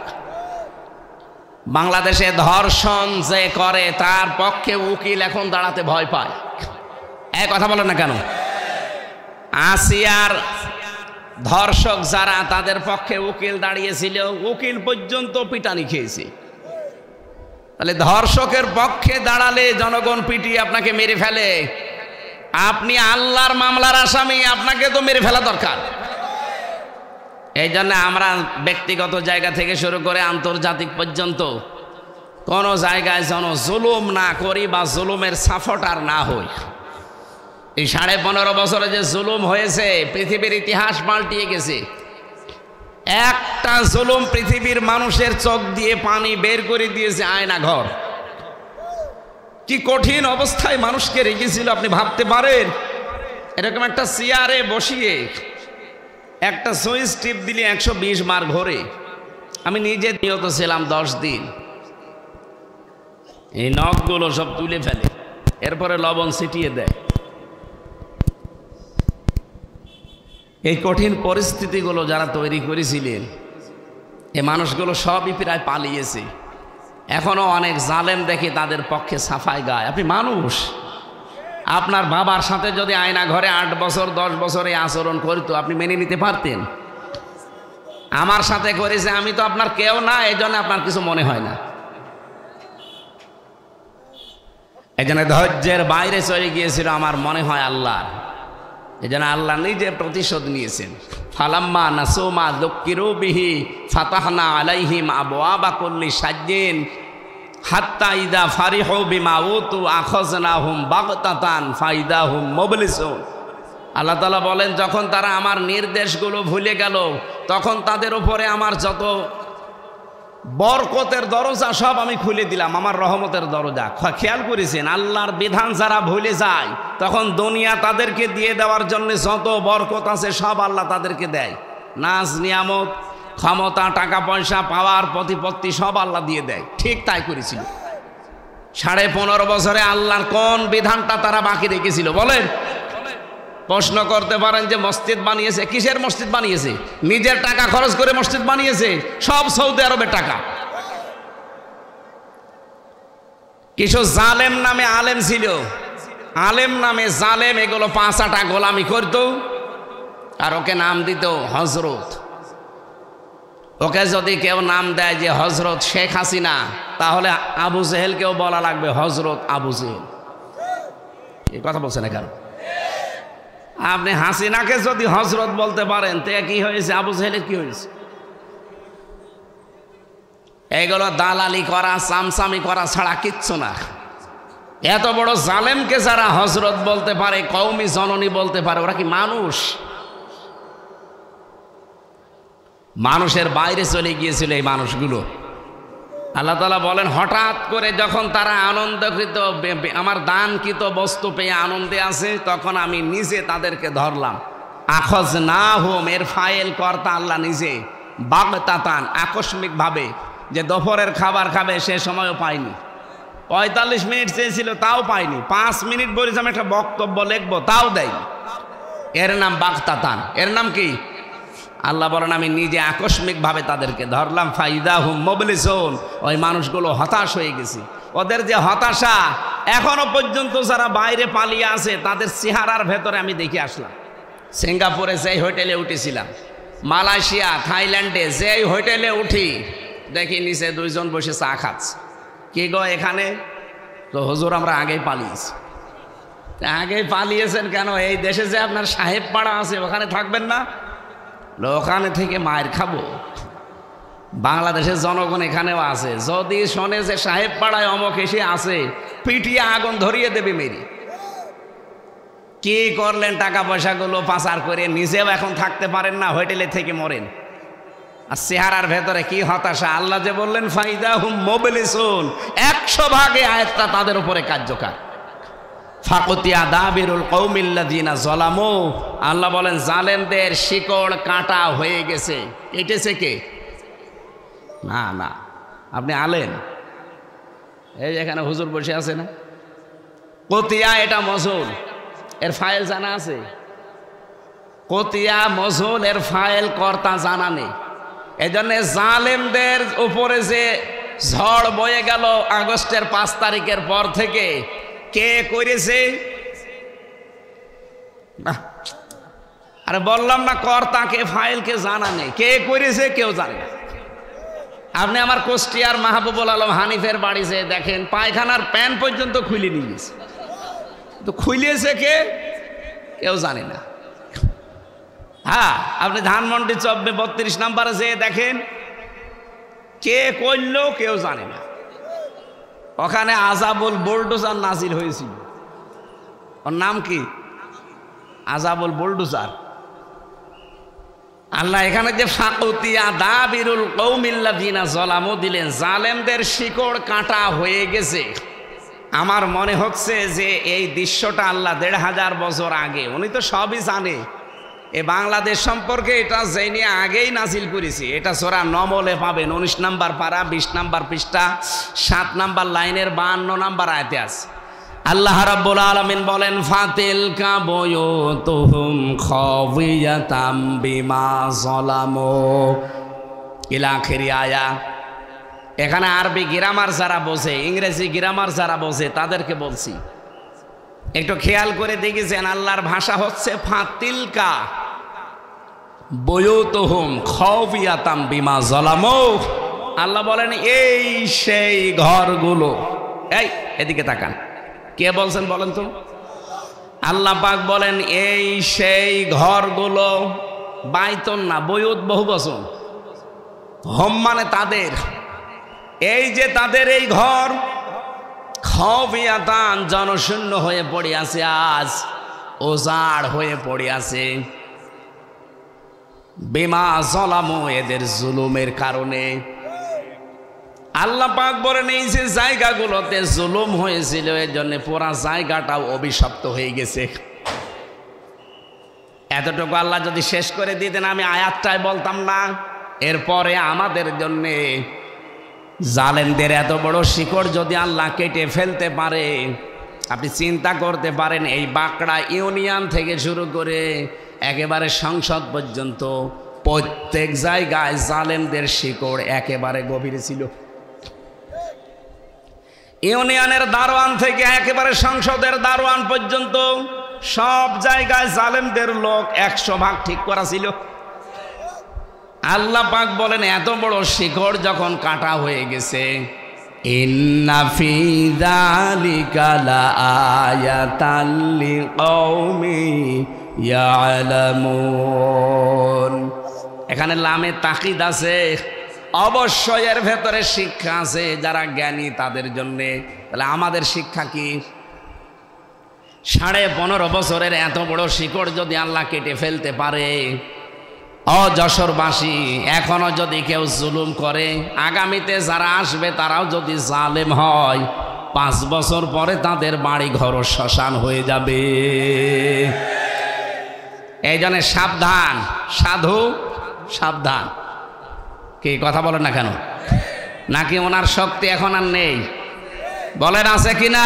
বাংলাদেশে ধর্ষণ যে করে তার পক্ষে উকিল এখন দাঁড়াতে ভয় পায়। এক কথা বলেন না কেন? আসিয়ার ধর্ষক যারা, তাদের পক্ষে উকিল দাঁড়িয়েছিল, উকিল পর্যন্ত পিটানি খেয়েছে। তাহলে ধর্ষকের পক্ষে দাঁড়ালে জনগণ পিটিয়ে আপনাকে মেরে ফেলে, আপনি আল্লাহর মামলার আসামি, আপনাকে তো মেরে ফেলা দরকার। এই জন্য আমরা ব্যক্তিগত জায়গা থেকে শুরু করে আন্তর্জাতিক পর্যন্ত কোনো জায়গায় যেন জুলুম না করি বা জুলুমের সাপোর্টার না হই। এই 15.5 বছরে যে জুলুম হয়েছে, পৃথিবীর ইতিহাস পাল্টিয়ে গেছে। একটা জুলুম পৃথিবীর মানুষের চোখ দিয়ে পানি বের করে দিয়েছে আয়না ঘর। কি কঠিন অবস্থায় মানুষকে রেখেছিল আপনি ভাবতে পারেন? এরকম একটা চেয়ারে বসিয়ে একটা সুইচ টিপ দিলে 120 বার ঘোরে। আমি নিজে নিহত ছিলাম 10 দিন। এই নখগুলো সব তুলে ফেলে, এরপরে লবণ ছিটিয়ে দেয়। এই কঠিন পরিস্থিতিগুলো যারা তৈরি করেছিলেন, এই মানুষগুলো সবই প্রায় পালিয়েছে। এখনো অনেক জালেম দেখে তাদের পক্ষে সাফাই গায়। আপনি মানুষ, আপনার বাবার সাথে যদি আয়না ঘরে 8 বছর 10 বছর এই আচরণ করতো, আপনি মেনে নিতে পারতেন? আমার সাথে করেছে, আমি তো আপনার কেউ না, এই জন্য আপনার কিছু মনে হয় না। এই জন্য ধৈর্যের বাইরে চলে গিয়েছিল আমার মনে হয় আল্লাহর। এই জন্য আল্লাহ নিজে প্রতিশোধ নিয়েছেন। ফালাম্মা নাসুমা যুক্কিরু বিহি ফাতাহনা আলাইহিম আবওয়াবা কুল্লি শাজ্জিন হাত্তা ইদা ফারিহু বিমা উতু আখাযনাহুম বাগতাতান ফাইদাহুম মুবলিসুন। আল্লাহ তাআলা বলেন, যখন তারা আমার নির্দেশগুলো ভুলে গেল, তখন তাদের উপরে আমার যত বরকতের দরজা সব আমি খুলে দিলাম, আমার রহমতের দরজা। খেয়াল করেছেন, আল্লাহর বিধান যারা ভুলে যায়, তখন দুনিয়া তাদেরকে দিয়ে দেওয়ার জন্য যত বরকত আছে সব আল্লাহ তাদেরকে দেয়। নাজ নিয়ামত, ক্ষমতা, টাকা পয়সা, পাওয়ার প্রতিপত্তি সব আল্লাহ দিয়ে দেয়। ঠিক তাই করেছিল। 15.5 বছরে আল্লাহর কোন বিধানটা তারা বাকি রেখেছিল বলেন? প্রশ্ন করতে পারেন যে মসজিদ বানিয়েছে, কিসের মসজিদ বানিয়েছে? নিজের টাকা খরচ করে মসজিদ বানিয়েছে, সব সৌদি আরবের টাকা। কিছু জালেম নামে আলেম ছিল, আলেম নামে জালেম, এগুলো 5 আটা গোলামি করত, আর ওকে নাম দিত হজরত। ওকে যদি কেউ নাম দেয় যে হজরত শেখ হাসিনা, তাহলে আবু জেহেলকেও বলা লাগবে হজরত আবু জেহেল। এই কথা বলছে না কেন? আপনি হাসিনাকে যদি হজরত বলতে পারেন, তে কি হয়েছে? আবু জেহেলের কি হয়েছে? এগুলো দালালি করা, চামচামি করা ছাড়া কিচ্ছু না। এত বড় জালেমকে যারা হজরত বলতে পারে, কওমি জননী বলতে পারে, ওরা কি মানুষ? মানুষের বাইরে চলে গিয়েছিল এই মানুষগুলো। আল্লাহ তাআলা বলেন, হঠাৎ করে যখন তারা আনন্দকৃত, আমার দানকৃত বস্তু পেয়ে আনন্দে আছে, তখন আমি নিজে তাদেরকে ধরলাম। আখাযনাহুম, এর ফাইল কর্তা আল্লাহ নিজে। বাগতাতান, আকস্মিকভাবে, যে দুপুরের খাবার খাবে সে সময়ও পায়নি। 45 মিনিট চেয়েছিল, তাও পায়নি। 5 মিনিট বলেছে আমি একটা বক্তব্য লিখবো, তাও দেয়নি। এর নাম বাগতাতান। এর নাম কি? আল্লাহ বলেন, আমি নিজে আকস্মিকভাবে তাদেরকে ধরলাম। ফাইদাহুম মুবলিসুন, ওই মানুষগুলো হতাশ হয়ে গেছে। ওদের যে হতাশা, এখনো পর্যন্ত যারা বাইরে পালিয়ে আছে তাদের চেহারার ভেতরে আমি দেখে আসলাম। সিঙ্গাপুরে যেই হোটেলে উঠেছিলাম, মালয়েশিয়া, থাইল্যান্ডে যেই হোটেলে উঠি, দেখি নিচে 2 জন বসে চা খাচ্ছে। কে গো এখানে? তো হুজুর আমরা আগেই পালিয়েছি। আগেই পালিয়েছেন কেন? এই দেশে যে আপনার সাহেব পাড়া আছে ওখানে থাকবেন না? ওখানে থেকে মায়ের খাবো। বাংলাদেশের জনগণ এখানেও আছে, যদি শোনে যে সাহেব পাড়ায় অমক এসে আছে, পিটিয়ে আগুন ধরিয়ে দেবে মেরি। কি করলেন টাকা পয়সাগুলো পাচার করে? নিজেও এখন থাকতে পারেন না, হোটেলে থেকে মরেন। আর চেহারার ভেতরে কি হতাশা! আল্লাহ যে বললেন ফাইদা হুম মোবিলিসুন, 100% আয়াতটা তাদের উপরে কার্যকর। ফাকুতিয়া দাবিরুল কওমিল্লাযিনা যালামু, আল্লাহ বলেন জালেমদের শিকড় কাটা হয়ে গেছে। কেটেছে কে? না না, আপনি আলেন, এই এখানে হুজুর বসে আছে না? কতিয়া এটা মজুল, এর ফাইল জানা আছে? কতিয়া মজুল, এর ফাইল কর্তা জানা নেই। এই জন্য জালেমদের উপরে যে ঝড় বয়ে গেল আগস্টের 5 তারিখের পর থেকে, কে করেছে? আরে বললাম না কর্তাকে, ফাইলকে জানা নেই, কে করেছে কেউ জানে না। আপনি আমার কুষ্টিয়ার মাহবুবুল আলম হানিফের বাড়ি যেয়ে দেখেন, পায়খানার প্যান পর্যন্ত খুলে নিয়ে গেছে। তো খুলিয়েছে কে? কেউ জানে না। হ্যাঁ, আপনি ধানমন্ডি 32 নম্বরে যেয়ে দেখেন, কে করলো কেউ জানে না। ওখানে আজাবুল বুলডোজার নাজিল হয়েছিল। ওর নাম কি? আজাবুল বুলডোজার। আল্লাহ এখানে যে ফাকুতিয়া দাবিরুল কওমিল্লাযিনা যালামু দিলেন, জালেমদের শিকড় কাটা হয়ে গেছে। আমার মনে হচ্ছে যে এই দৃশ্যটা আল্লাহ 1500 বছর আগে, উনি তো সবই জানে। এ বাংলাদেশ সম্পর্কে এটা জেনে আগেই নাজিল করেছি। এটা সূরা নমলে পাবেন, 19 নম্বর পারা, 20 নম্বর পৃষ্ঠা, 7 নম্বর লাইনের 52 নম্বর আয়াতে আছে। আল্লাহ রাব্বুল আলামিন বলেন ফাতিলকা বুয়ুতুহুম খাওয়িয়াতাম বিমা যালামু ইলা আখিরি আয়া। এখানে আরবি গ্রামার যারা বোঝে, ইংরেজি গ্রামার যারা বোঝে তাদেরকে বলছি, একটু খেয়াল করে দেখেছেন আল্লাহর ভাষা হচ্ছে ফাতিলকা বুয়ুতুহুম খাওয়িয়াতাম বিমা যালামু। আল্লাহ বলেন এই সেই ঘরগুলো। এই এদিকে তাকান, কে বলছেন বলেন তো? আল্লাহ পাক বলেন এই সেই ঘরগুলো। বাইতন না, বয়ুত বহু বচন। হোম মানে তাদের, এই যে তাদের এই ঘর, খাওয়িয়াতান জনশূন্য হয়ে পড়ে আছে, আজ ওজাড় হয়ে পড়ে আছে। বিমা যালামু, এদের জুলুমের কারণে। আল্লাহ পাক বলেন এই যে জায়গাগুলোতে জুলুম হয়েছিল, এর জন্য পুরা জায়গাটাও অভিশপ্ত হয়ে গেছে। এতটুকু আল্লাহ যদি শেষ করে দিতেন আমি আয়াতটাই বলতাম না। এরপরে আমাদের জন্য জালেমদের এত বড় শিকড় যদি আল্লাহ কেটে ফেলতে পারে, আপনি চিন্তা করতে পারেন এই বাঁকড়া ইউনিয়ন থেকে শুরু করে একেবারে সংসদ পর্যন্ত প্রত্যেক জায়গায় জালেমদের শিকড় একেবারে গভীরে ছিল। ইউনিয়নের দারোয়ান থেকে একেবারে সংসদের দারোয়ান পর্যন্ত সব জায়গায় জালেমদের লোক 100% ঠিক করা ছিল। আল্লাহ পাক বলেন এত বড় শিকড় যখন কাটা হয়ে গেছে, ইন্না ফি যালিকা লাআয়াতাল লিকাওমিন ইয়ালামুন। এখানে লামে তাকিদ আছে, অবশ্যই এর ভেতরে শিক্ষা আছে যারা জ্ঞানী তাদের জন্যে। তাহলে আমাদের শিক্ষা কি? 15.5 বছরের এত বড় শিকড় যদি আল্লাহ কেটে ফেলতে পারে, যশোরবাসী এখনো যদি কেউ জুলুম করে, আগামীতে যারা আসবে তারাও যদি জালেম হয়, 5 বছর পরে তাদের বাড়ি ঘর শ্মশান হয়ে যাবে। এই জন্য সাবধান, সাধু সাবধান। কি কথা বলেন না কেন? নাকি ওনার শক্তি এখন আর নেই? বলেন আছে কিনা?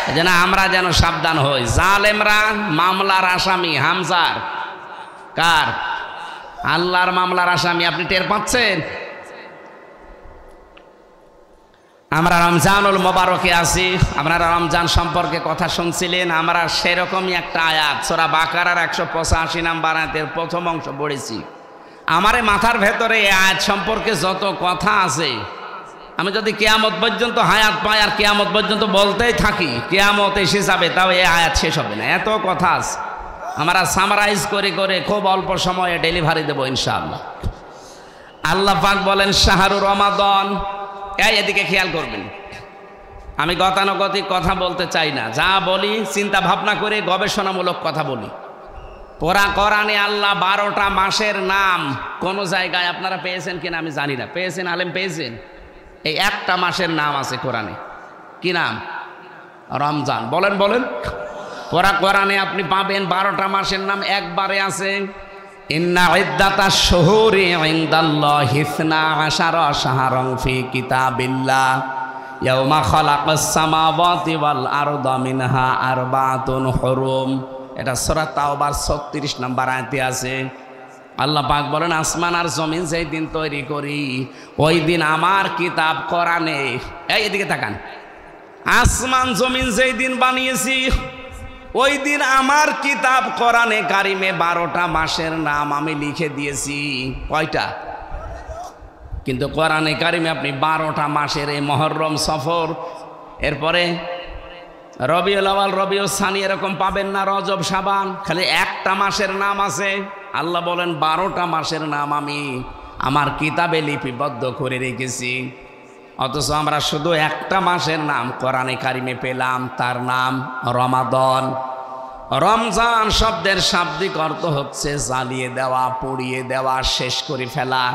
এই জন্য আমরা যেন সাবধান হই। জালেমরা মামলার আসামি, হামজার কার? আল্লাহর মামলার আসামি। আপনি টের পাচ্ছেন? আমরা রমজানুল মোবারকে আছি, আপনারা রমজান সম্পর্কে কথা শুনছিলেন। আমরা সেরকমই একটা আয়াত সূরা বাকারার 185 নম্বর আয়াতের প্রথম অংশ পড়েছি। আমারে মাথার ভেতরে এই আয়াত সম্পর্কে যত কথা আছে আমি যদি কিয়ামত পর্যন্ত হায়াত পাই আর কিয়ামত পর্যন্ত বলতেই থাকি কিয়ামত এসে যাবে, তাও এই আয়াত শেষ হবে না, এত কথা আছে। আমরা সামারাইজ করে করে খুব অল্প সময়ে ডেলিভারি দেবো ইনশাআল্লাহ। আল্লাহ পাক বলেন শাহরুর রমাদান। এদিকে খেয়াল করবেন, আমি গতানুগতিক কথা বলতে চাই না, যা বলি চিন্তা ভাবনা করে গবেষণামূলক কথা বলি। পুরা কোরআনে আল্লাহ 12টা মাসের নাম কোন জায়গায় আপনারা পেয়েছেন কিনা আমি জানি না, পেয়েছেন আলেম পেয়েছেন? এই একটা মাসের নাম আছে কোরআনে, কি নাম? রমজান। বলেন বলেন। পুরা কোরআনে আপনি পাবেন 12টা মাসের নাম একবারে আছে। ইন্না ইদ্দাতাশ শুহুরি ইনদাল্লাহি 12 শাহরান ফি কিতাবিল্লাহ ইয়াউমা খালাকাস সামাওয়াতি ওয়াল আরদা মিনহা আরবাতুন হুরুম। এটা সূরা তাওবার 36 নম্বর আয়াতে আছে। আল্লাহ পাক বলেন আসমান আর জমিন যেই দিন তৈরি করি ওই দিন আমার কিতাব কোরআনে, এদিকে তাকান, আসমান জমিন যেই দিন বানিয়েছি ওই দিন আমার কিতাব কোরআনে কারিমে 12টা মাসের নাম আমি লিখে দিয়েছি। কয়টা? কিন্তু কোরআনে কারিমে আপনি 12টা মাসের, এই মুহররম, সফর, এরপরে রবিউল আউয়াল, রবিউল সানি এরকম পাবেন না, রজব, শাবান, খালি একটা মাসের নাম আছে। আল্লাহ বলেন 12টা মাসের নাম আমি আমার কিতাবে লিপিবদ্ধ করে রেখেছি, অথচ আমরা শুধু একটা মাসের নাম কোরআনে কারিমে পেলাম, তার নাম রমাদান। রমজান শব্দের শাব্দিক অর্থ হচ্ছে জ্বালিয়ে দেওয়া, পুড়িয়ে দেওয়া, শেষ করে ফেলা।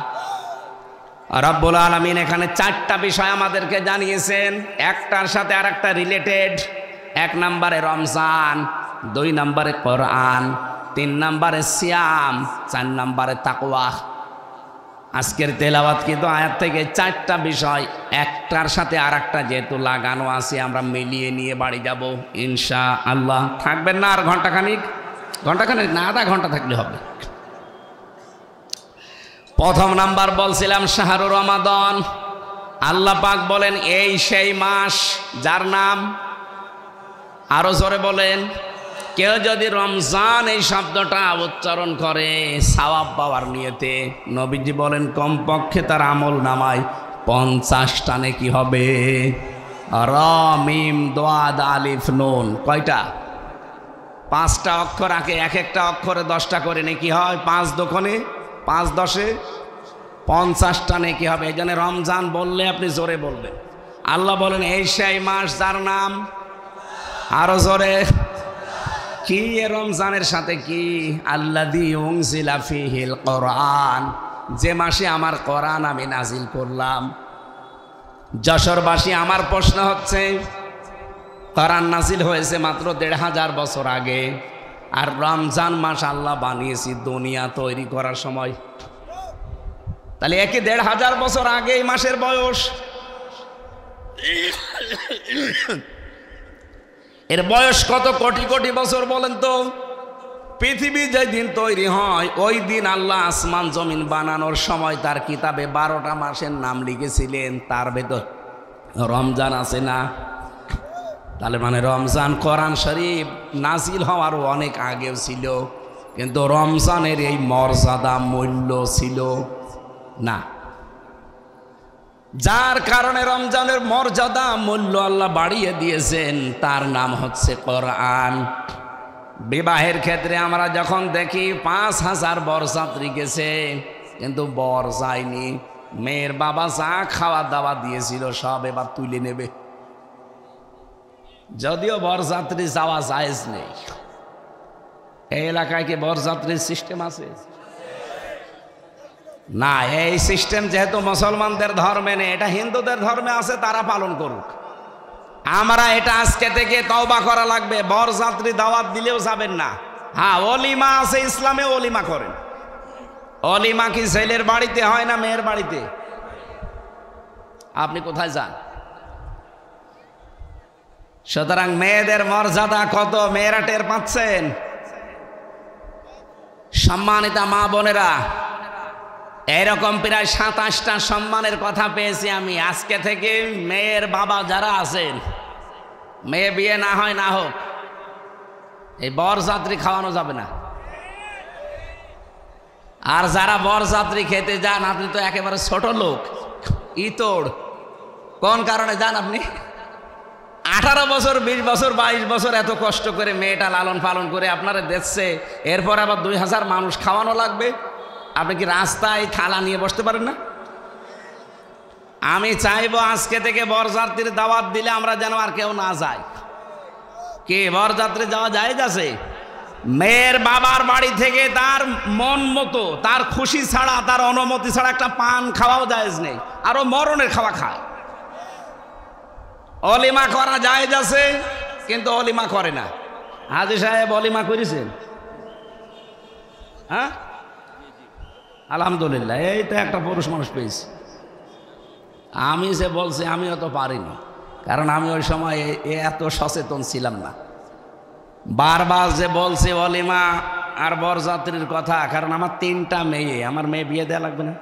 রব্বুল আলামিন এখানে 4টা বিষয় আমাদেরকে জানিয়েছেন, একটার সাথে আর একটা রিলেটেড। 1 নম্বরে রমজান, 2 নম্বরে কোরআন, 3 নম্বরে সিয়াম, 4 নম্বরে তাকওয়া। আজকের তেলাওয়াত কিন্তু আয়াত থেকে 4টা বিষয় একটার সাথে আর একটা যেহেতু লাগানো আছে, আমরা মিলিয়ে নিয়ে বাড়ি যাব ইনশাআল্লাহ। থাকবেন না আর ঘন্টাখানিক না, আধা ঘন্টা থাকলে হবে। প্রথম নাম্বার বলছিলাম শাহরুর রমাদান। আল্লাহ পাক বলেন এই সেই মাস যার নাম, আরো জোরে বলেন, কেউ যদি রমজান এই শব্দটা উচ্চারণ করে সওয়াব পাওয়ার নিয়তে, নবীজি বলেন কমপক্ষে তার আমল নামায় 50টা নেকি হবে। র মিম দাদ আলিফ নুন, কয়টা? 5টা অক্ষর আগে, এক একটা অক্ষরে 10টা করে নেকি হয়। 5 দোকানে 5 10-এ 50টা নেকি হবে। এই জন্য রমজান বললে আপনি জোরে বলবেন। আল্লাহ বলেন এই সেই মাস যার নাম, আরো জোরে, কি রমজানের সাথে কি? আল্লাযী উনজিলা ফীহিল কোরআন, যে মাসে আমার কোরআন আমি নাজিল করলাম। যশোরবাসী, আমার প্রশ্ন হচ্ছে কোরআন নাজিল হয়েছে মাত্র 1500 বছর আগে, আর রমজান মাস আল্লাহ বানিয়েছি দুনিয়া তৈরি করার সময়। তাহলে একে 1500 বছর আগে এই মাসের বয়স। এর বয়স কত কোটি কোটি বছর বলেন তো? পৃথিবী যেই দিন তৈরি হয় ওই দিন আল্লাহ আসমান জমিন বানানোর সময় তার কিতাবে 12টা মাসের নাম লিখেছিলেন, তার ভেতর রমজান আছে না? তাহলে মানে রমজান কোরআন শরীফ নাজিল হওয়ারও অনেক আগেও ছিল, কিন্তু রমজানের এই মর্যাদা মূল্য ছিল না, যার কারণে রমজানের মর্যাদা মূল্য আল্লাহ বাড়িয়ে দিয়েছেন, তার নাম হচ্ছে কোরআন। বিবাহের ক্ষেত্রে আমরা যখন দেখি 5000 বরযাত্রী গেছে, কিন্তু বর যায়নি, মেয়ের বাবা যা খাওয়া দাওয়া দিয়েছিল সব এবার তুলে নেবে, যদিও বরযাত্রী যাওয়া জায়েজ নেই। এই এলাকায় কি বরযাত্রীর সিস্টেম আছে? না, এই সিস্টেম যেহেতু মুসলমানদের ধর্মে নেই, এটা হিন্দুদের ধর্মে আছে, তারা পালন করুক। আমরা এটা আজকে থেকে তওবা করা লাগবে। বরযাত্রী দাওয়াত দিলেও যাবেন না। হ্যাঁ, অলিমা আছে ইসলামে, অলিমা করেন। অলিমা কি ছেলের বাড়িতে হয় না মেয়ের বাড়িতে? আপনি কোথায় যান? সুতরাং মেয়েদের মর্যাদা কত মেয়েরা টের পাচ্ছেন? সম্মানিতা মা বোনেরা, এরকম প্রায় 27টা সম্মানের কথা পেয়েছি আমি। আজকে থেকে মেয়ের বাবা যারা আছেন, মেয়ে বিয়ে না হয় না হোক, এই বরযাত্রী খাওয়ানো যাবে না। আর যারা বরযাত্রী খেতে যান, আপনি তো একেবারে ছোট লোক, ইতর, কোন কারণে জান আপনি? 18 বছর, 20 বছর, 22 বছর এত কষ্ট করে মেয়েটা লালন পালন করে আপনারা দেখছে, এরপর আবার 2000 মানুষ খাওয়ানো লাগবে। আপনি কি রাস্তায় থালা নিয়ে বসতে পারেন না? আমি চাইবো আজকে থেকে বরযাত্রীর দাওয়াত দিলে আমরা যেন আর কেউ না যাই। কি বরযাত্রী যাওয়া জায়েজ আছে? মেয়ের বাবার বাড়ি থেকে তার মন মতো, তার খুশি ছাড়া, তার অনুমতি ছাড়া একটা পান খাওয়াও জায়েজ নেই, আরো মরণের খাওয়া খায়। অলিমা করা জায়েজ আছে, কিন্তু অলিমা করে না। হাজী সাহেব অলিমা করেছেন? হ্যাঁ, আলহামদুলিল্লাহ, এই তো একটা পুরুষ মানুষ পেয়েছি। আমি যে বলছি আমিও তো পারিনি, কারণ আমি ওই সময় এত সচেতন ছিলাম না। বারবার যে বলছি অলিমা আর বরযাত্রীর কথা, কারণ আমার 3টা মেয়ে, আমার মেয়ে বিয়ে দেওয়া লাগবে না?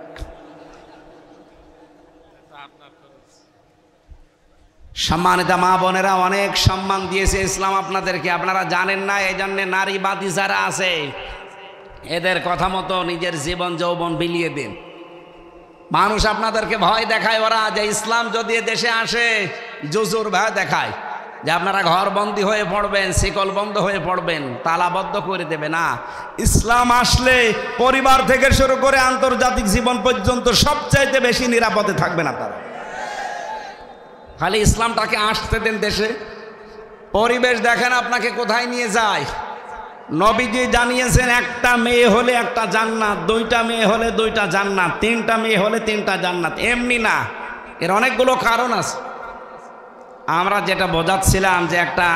সম্মানিত মা বোনেরা, অনেক সম্মান দিয়েছে ইসলাম আপনাদেরকে, আপনারা জানেন না। এই জন্য নারীবাদী যারা আছে এদের কথা মতো নিজের জীবন যৌবন বিলিয়ে দিন। মানুষ আপনাদেরকে ভয় দেখায় ওরা, যে ইসলাম যদি দেশে আসে জুজুর ভয় দেখায়, যে আপনারা ঘর বন্দী হয়ে পড়বেন, শিকল বন্ধ হয়ে পড়বেন, তালাবদ্ধ করে দেবে না। ইসলাম আসলে পরিবার থেকে শুরু করে আন্তর্জাতিক জীবন পর্যন্ত সবচাইতে বেশি নিরাপদে থাকবেন আপনারা। খালি ইসলামটাকে আসতে দেন দেশে। পরিবেশ দেখেন আপনাকে কোথায় নিয়ে যায়। নবীজি জানিয়েছেন, একটা মেয়ে হলে একটা জান্নাত, 2টা মেয়ে হলে 2টা জান্নাত, 3টা মেয়ে হলে 3টা জান্নাত। এমনি না, এর অনেকগুলো কারণ আছে। আমরা যেটা বোঝাচ্ছিলাম যে একটা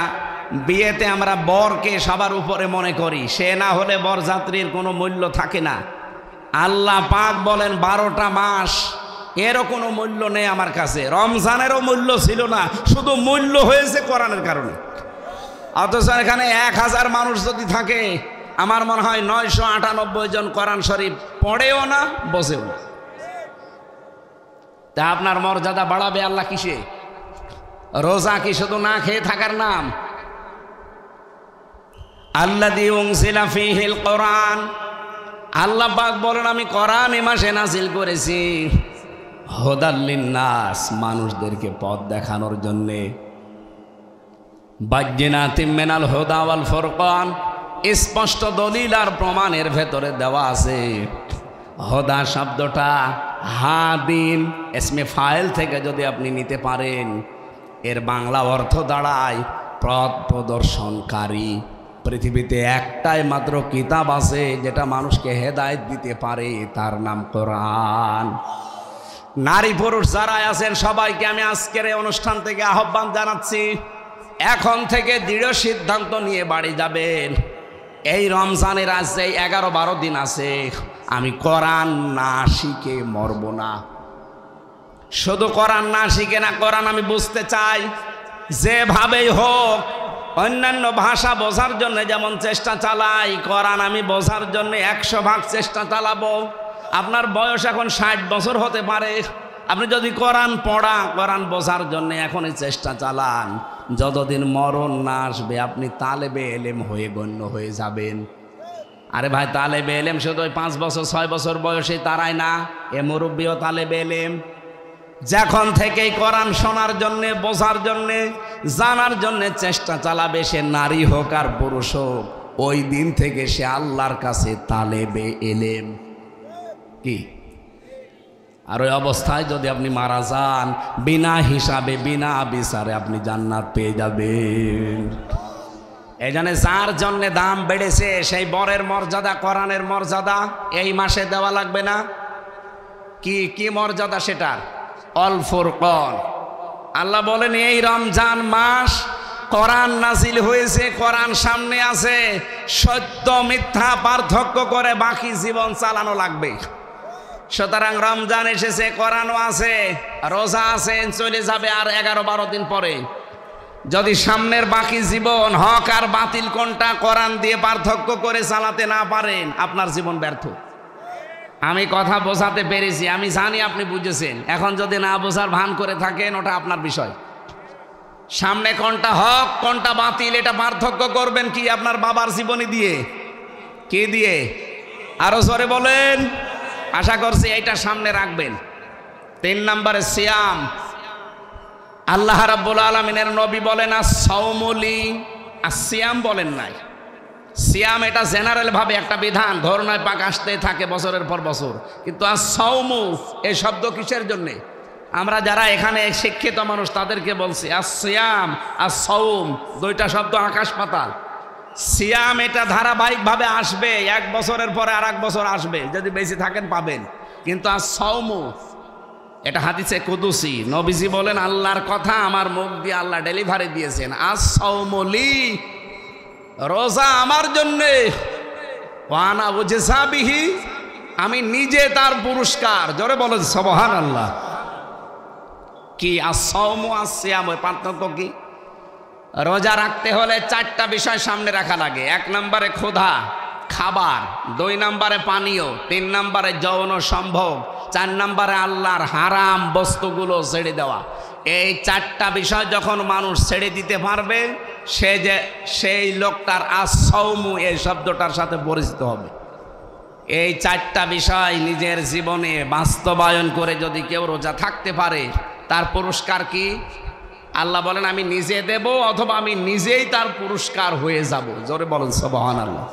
বিয়েতে আমরা বরকে সবার উপরে মনে করি, সে না হলে বরযাত্রীর কোনো মূল্য থাকে না। আল্লাহ পাক বলেন 12টা মাস, এরও কোনো মূল্য নেই আমার কাছে। রমজানেরও মূল্য ছিল না, শুধু মূল্য হয়েছে কোরআনের কারণে। অথচ এখানে 1000 মানুষ যদি থাকে, আমার মনে হয় 998 জন কোরআন শরীফ পড়েও না, বসেও না। তা আপনার মর্যাদা বাড়াবে আল্লাহ কিসে? রোজা কি শুধু না খেয়ে থাকার নাম? আল্লাযী উনজিলা ফীহিল কোরআন, আল্লাহ পাক বলেন আমি কোরআন এই মাসে নাযিল করেছি হুদাল লিন্নাস, মানুষদেরকে পথ দেখানোর জন্যে। বায়্যিনাতিম মিনাল হুদা ওয়াল ফুরকান, স্পষ্ট দলিল আর প্রমাণের ভেতরে দেওয়া আছে। হুদা শব্দটা হাদিন ইসমে ফাইল থেকে যদি আপনি নিতে পারেন, এর বাংলা অর্থ দাঁড়ায় পথ প্রদর্শনকারী। পৃথিবীতে একটাই মাত্র কিতাব আছে যেটা মানুষকে হেদায়েত দিতে পারে, তার নাম কোরআন। নারী পুরুষ যারা আছেন সবাইকে আমি আজকের এই অনুষ্ঠান থেকে আহ্বান জানাচ্ছি, এখন থেকে দৃঢ় সিদ্ধান্ত নিয়ে বাড়ি যাবেন। এই রমজানের আজ 11-12 দিন আছে, আমি কোরআন না শিখে মরব না। শুধু কোরআন না শিখে না, কোরআন আমি বুঝতে চাই। যেভাবেই হোক অন্যান্য ভাষা বোঝার জন্য যেমন চেষ্টা চালাই, কোরআন আমি বোঝার জন্য 100 ভাগ চেষ্টা চালাবো। আপনার বয়স এখন 60 বছর হতে পারে, আপনি যদি কোরআন পড়া, কোরআন বোঝার জন্য এখনই চেষ্টা চালান, যতদিন মরণ না আসবে আপনি তালেবে এলেম হয়ে গণ্য হয়ে যাবেন। আরে ভাই, তালেবে এলেম শুধু 5 বছর 6 বছর বয়সে তারাই না, এ মুরব্বিও তালেবে এলেম। যখন থেকেই কোরআন শোনার জন্যে, বোঝার জন্যে, জানার জন্যে চেষ্টা চালাবে, সে নারী হোক আর পুরুষ হোক, ওই দিন থেকে সে আল্লাহর কাছে তালেবে এলেম। কি আর ওই অবস্থায় যদি আপনি মারা যান, বিনা হিসাবে বিনা বিচারে আপনি জান্নাত পেয়ে যাবেন। এই জন্য যার জন্য দাম বেড়েছে, সেই বরের মর্যাদা, কোরআনের মর্যাদা এই মাসে দেওয়া লাগবে না? কি কি মর্যাদা সেটার? অল ফুরকান। আল্লাহ বলেন এই রমজান মাস কোরআন নাজিল হয়েছে, কোরআন সামনে আছে, সত্য মিথ্যা পার্থক্য করে বাকি জীবন চালানো লাগবে। সুতরাং রমজান এসেছে, কোরআনও আছে, রোজা আছে, চলে যাবে আর 11-12 দিন পরে। যদি সামনের বাকি জীবন হক আর বাতিল কোনটা কোরআন দিয়ে পার্থক্য করে চালাতে না পারেন, আপনার জীবন ব্যর্থ। আমি কথা বোঝাতে পেরেছি, আমি জানি আপনি বুঝেছেন। এখন যদি না বোঝার ভান করে থাকেন, ওটা আপনার বিষয়। সামনে কোনটা হক কোনটা বাতিল এটা পার্থক্য করবেন কি? আপনার বাবার জীবনী দিয়ে। কি দিয়ে? আরো জোরে বলেন। আশা করছি এইটা সামনে রাখবেন। 3 নম্বরে সিয়াম। আল্লাহ রাব্বুল আলামিনের নবী বলেন আস-সাওমুলি, আর-সিয়াম বলেন নাই। সিয়াম এটা জেনারেল ভাবে একটা বিধান, ধরনায় পাক আসতে থাকে বছরের পর বছর, কিন্তু আস-সাওমু এই শব্দ কিসের জন্যে? আমরা যারা এখানে শিক্ষিত মানুষ তাদেরকে বলছি আস-সিয়াম আস-সাওম দুইটা শব্দ আকাশ পাতাল। সিয়াম এটা ধারাবাহিকভাবে আসবে, এক বছরের পরে আর এক বছর আসবে, যদি বেশি থাকেন পাবেন। কিন্তু আস-সাওমু এটা হাদিসে কুদুসি, নবীজি বলেন আল্লাহর কথা আমার মুখ দিয়ে আল্লাহ ডেলিভারি দিয়েছেন, আস-সাওমু লি, রোজা আমার জন্যে, ওয়া আনা উজজা বিহি, আমি নিজে তার পুরস্কার। জোরে বলেন সুবহানাল্লাহ। কি আস-সাওমু আস-সিয়াম এর পার্থক্য কি? রোজা রাখতে হলে চারটা বিষয় সামনে রাখা লাগে। এক নম্বরে ক্ষুধা, খাবার, 2 নম্বরে পানীয়, 3 নম্বরে যৌন সম্ভোগ, 4 নম্বরে আল্লাহর হারাম বস্তুগুলো ছেড়ে দেওয়া। এই 4টা বিষয় যখন মানুষ ছেড়ে দিতে পারবে, সেই লোকটার আস-সাওমু এই শব্দটার সাথে পরিচিত হবে। এই 4টা বিষয় নিজের জীবনে বাস্তবায়ন করে যদি কেউ রোজা থাকতে পারে, তার পুরস্কার কি? আল্লাহ বলেন আমি নিজে দেব, অথবা আমি নিজেই তার পুরস্কার হয়ে যাব। জোরে বলেন সুবহানাল্লাহ।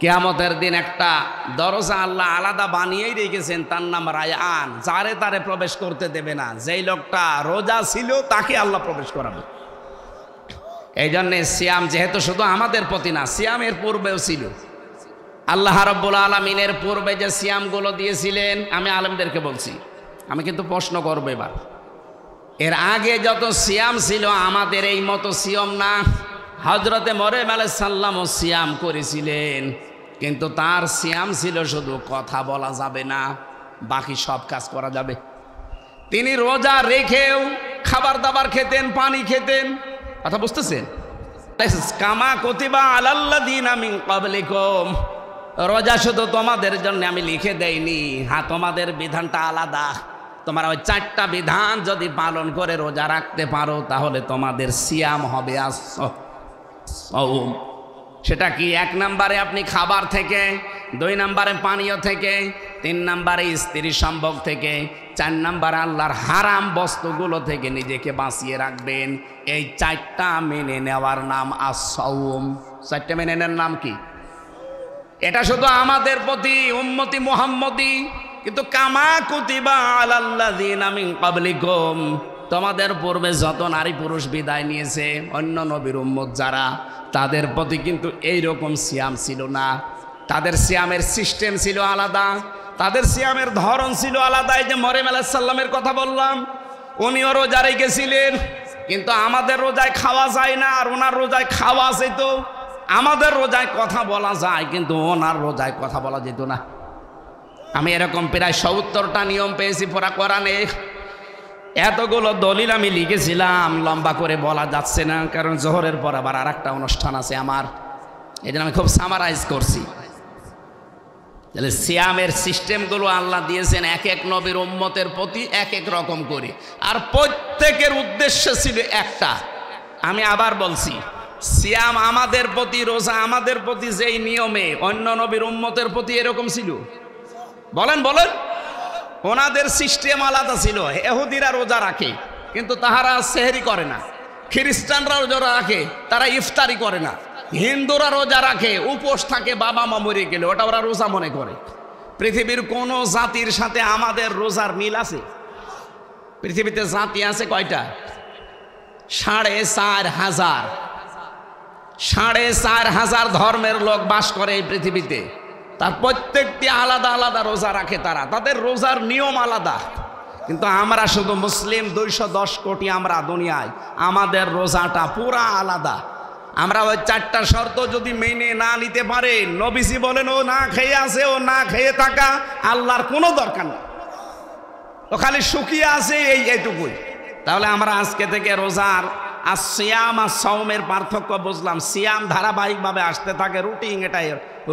কিয়ামতের দিন একটা দরজা আল্লাহ আলাদা বানিয়েই রেখেছেন, তার নাম রায়আন, যারে তারে প্রবেশ করতে দেবে না। যেই লোকটা রোজা ছিল তাকে আল্লাহ প্রবেশ করাবে। এই জন্যে সিয়াম যেহেতু শুধু আমাদের প্রতি না, সিয়ামের পূর্বেও ছিল। আল্লাহ রাব্বুল আলামিনের পূর্বে যে সিয়ামগুলো দিয়েছিলেন, আমি আলেমদেরকে বলছি, আমি কিন্তু প্রশ্ন করব এবার, এর আগে যত সিয়াম ছিল আমাদের এই মতো সিয়াম না। হযরতে মরিয়ম আলাইহিস সালামও সিয়াম করেছিলেন, কিন্তু তার সিয়াম ছিল শুধু কথা বলা যাবে না, বাকি সব কাজ করা যাবে। তিনি রোজা রেখেও খাবার দাবার খেতেন, পানি খেতেন। কথা বুঝতেছেন? কামা কুতিবা আলাল্লাযিনা মিন ক্বাবলিকুম, রোজা শুধু তোমাদের জন্য আমি লিখে দেইনি, হ্যাঁ তোমাদের বিধানটা আলাদা। তোমরা ওই 4টা বিধান যদি পালন করে রোজা রাখতে পারো, তাহলে তোমাদের সিয়াম হবে আস-সাওম। সেটা কি? 1 নম্বরে আপনি খাবার থেকে, 2 নম্বরে পানীয় থেকে, 3 নম্বরে স্ত্রী সম্ভোগ থেকে, 4 নম্বরে আল্লাহর হারাম বস্তুগুলো থেকে নিজেকে বাঁচিয়ে রাখবেন। এই 4টা মেনে নেওয়ার নাম আস-সাওম। 4টা মেনে নেওয়ার নাম কি? এটা শুধু আমাদের প্রতি উম্মতি মুহাম্মদি, কিন্তু কামা কুতিবা আলাল্লাযিনা মিন ক্বাবলিকুম, তোমাদের পূর্বে যত নারী পুরুষ বিদায় নিয়েছে, অন্য নবীর উম্মত যারা, তাদের প্রতি কিন্তু এইরকম সিয়াম ছিল না। তাদের সিয়ামের সিস্টেম ছিল আলাদা, তাদের সিয়ামের ধরন ছিল আলাদা। এই যে মরিয়ম আলাইহিস সালামের কথা বললাম, উনিও রোজা রেখেছিলেন, কিন্তু আমাদের রোজায় খাওয়া যায় না, আর ওনার রোজায় খাওয়া যেত। আমাদের রোজায় কথা বলা যায়, কিন্তু ওনার রোজায় কথা বলা যেত না। আমি এরকম প্রায় 70টা নিয়ম পেয়েছি পুরা কোরআনে। এতগুলো দলিল আমি লিখেছিলাম, লম্বা করে বলা যাচ্ছে না, কারণ জোহরের পর আবার আরেকটা অনুষ্ঠান আছে আমার, এই জন্য আমি খুব সামারাইজ করছি। তাহলে সিয়ামের সিস্টেমগুলো আল্লাহ দিয়েছেন এক এক নবীর উম্মতের প্রতি এক এক রকম করে, আর প্রত্যেকের উদ্দেশ্য ছিল একটা। আমি আবার বলছি, সিয়াম আমাদের প্রতি, রোজা আমাদের প্রতি যেই নিয়মে, অন্য নবীর উম্মতের প্রতি এরকম ছিল? বলেন বলেন। ওনাদের সিস্টেম আলাদা ছিল। ইহুদিরা রোজা রাখে, কিন্তু তাহারা সেহরি করে না। খ্রিস্টানরা রোজা রাখে, তারা ইফতারি করে না। হিন্দুরা রোজা রাখে, উপোস থাকে, বাবা মা মরে গেলে ওটা ওরা রোজা মনে করে। পৃথিবীর কোন জাতির সাথে আমাদের রোজার মিল আছে? পৃথিবীতে জাতি আছে কয়টা? 4,500। 4,500 ধর্মের লোক বাস করে এই পৃথিবীতে। তার প্রত্যেকটি আলাদা আলাদা রোজা রাখে, তারা তাদের রোজার নিয়ম আলাদা। কিন্তু আমরা শুধু মুসলিম 210 কোটি আমরা দুনিয়ায়, আমাদের রোজাটা পুরা আলাদা। আমরা ওই 4টা শর্ত যদি মেনে না নিতে পারে, নবীজি বলেন ও না খেয়ে আছে, ও না খেয়ে থাকা আল্লাহর কোনো দরকার নেই, ও খালি শুকিয়ে আছে এইটুকুই। তাহলে আমরা আজকে থেকে রোজার সিয়াম আর সাওমের পার্থক্য বুঝলাম। সিয়াম ধারাবাহিকভাবে আসতে থাকে, রুটিন, এটা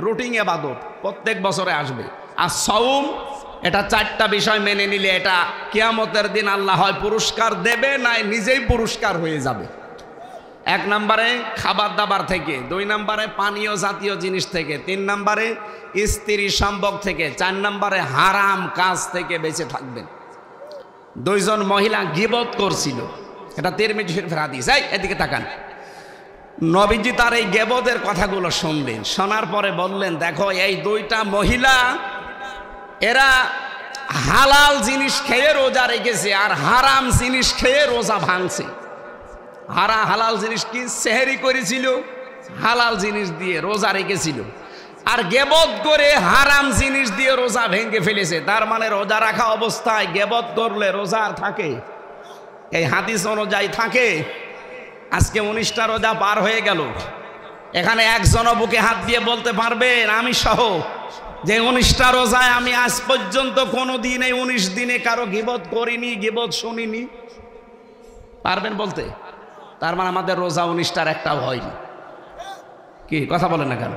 রুটিন ইবাদত প্রত্যেক বছরে আসবে। আর সাওম এটা 4টা বিষয় মেনে নিলে এটা কিয়ামতের দিন আল্লাহ হয় পুরস্কার দেবে, নাই নিজেই পুরস্কার হয়ে যাবে। 1 নম্বরে খাবার দাবার থেকে, 2 নম্বরে পানীয় জাতীয় জিনিস থেকে, 3 নম্বরে স্ত্রী সম্ভোগ থেকে, 4 নম্বরে হারাম কাজ থেকে বেঁচে থাকবেন। 2 জন মহিলা গীবত করছিল, এটা তিরমিজি শরীফের হাদিস। এই এদিকে তাকান। নবীজি তার এই গেবদের কথাগুলো শুনলেন, শোনার পরে বললেন, দেখো এই দুইটা মহিলা এরা হালাল জিনিস খেয়ে রোজা রেখেছে আর হারাম জিনিস খেয়ে রোজা ভাঙছে। হালাল জিনিস কি? সেহরি করেছিল, হালাল জিনিস দিয়ে রোজা রেখেছিল, আর গেবত করে হারাম জিনিস দিয়ে রোজা ভেঙে ফেলেছে। তার মানে রোজা রাখা অবস্থায় গেবত করলে রোজা আর থাকে? এই হাদিস অনুযায়ী থাকে। আজকে 19টা রোজা পার হয়ে গেল, এখানে একজনও বুকে হাত দিয়ে বলতে পারবেন আমি সহ যে 19টা রোজায় আমি আজ পর্যন্ত কোনো দিন এই 19 দিনে কারো গিবত করিনি, গিবত শুনিনি? পারবেন বলতে? তার মানে আমাদের রোজা 19টার একটাও হয়নি। কি কথা বলেন না কেন?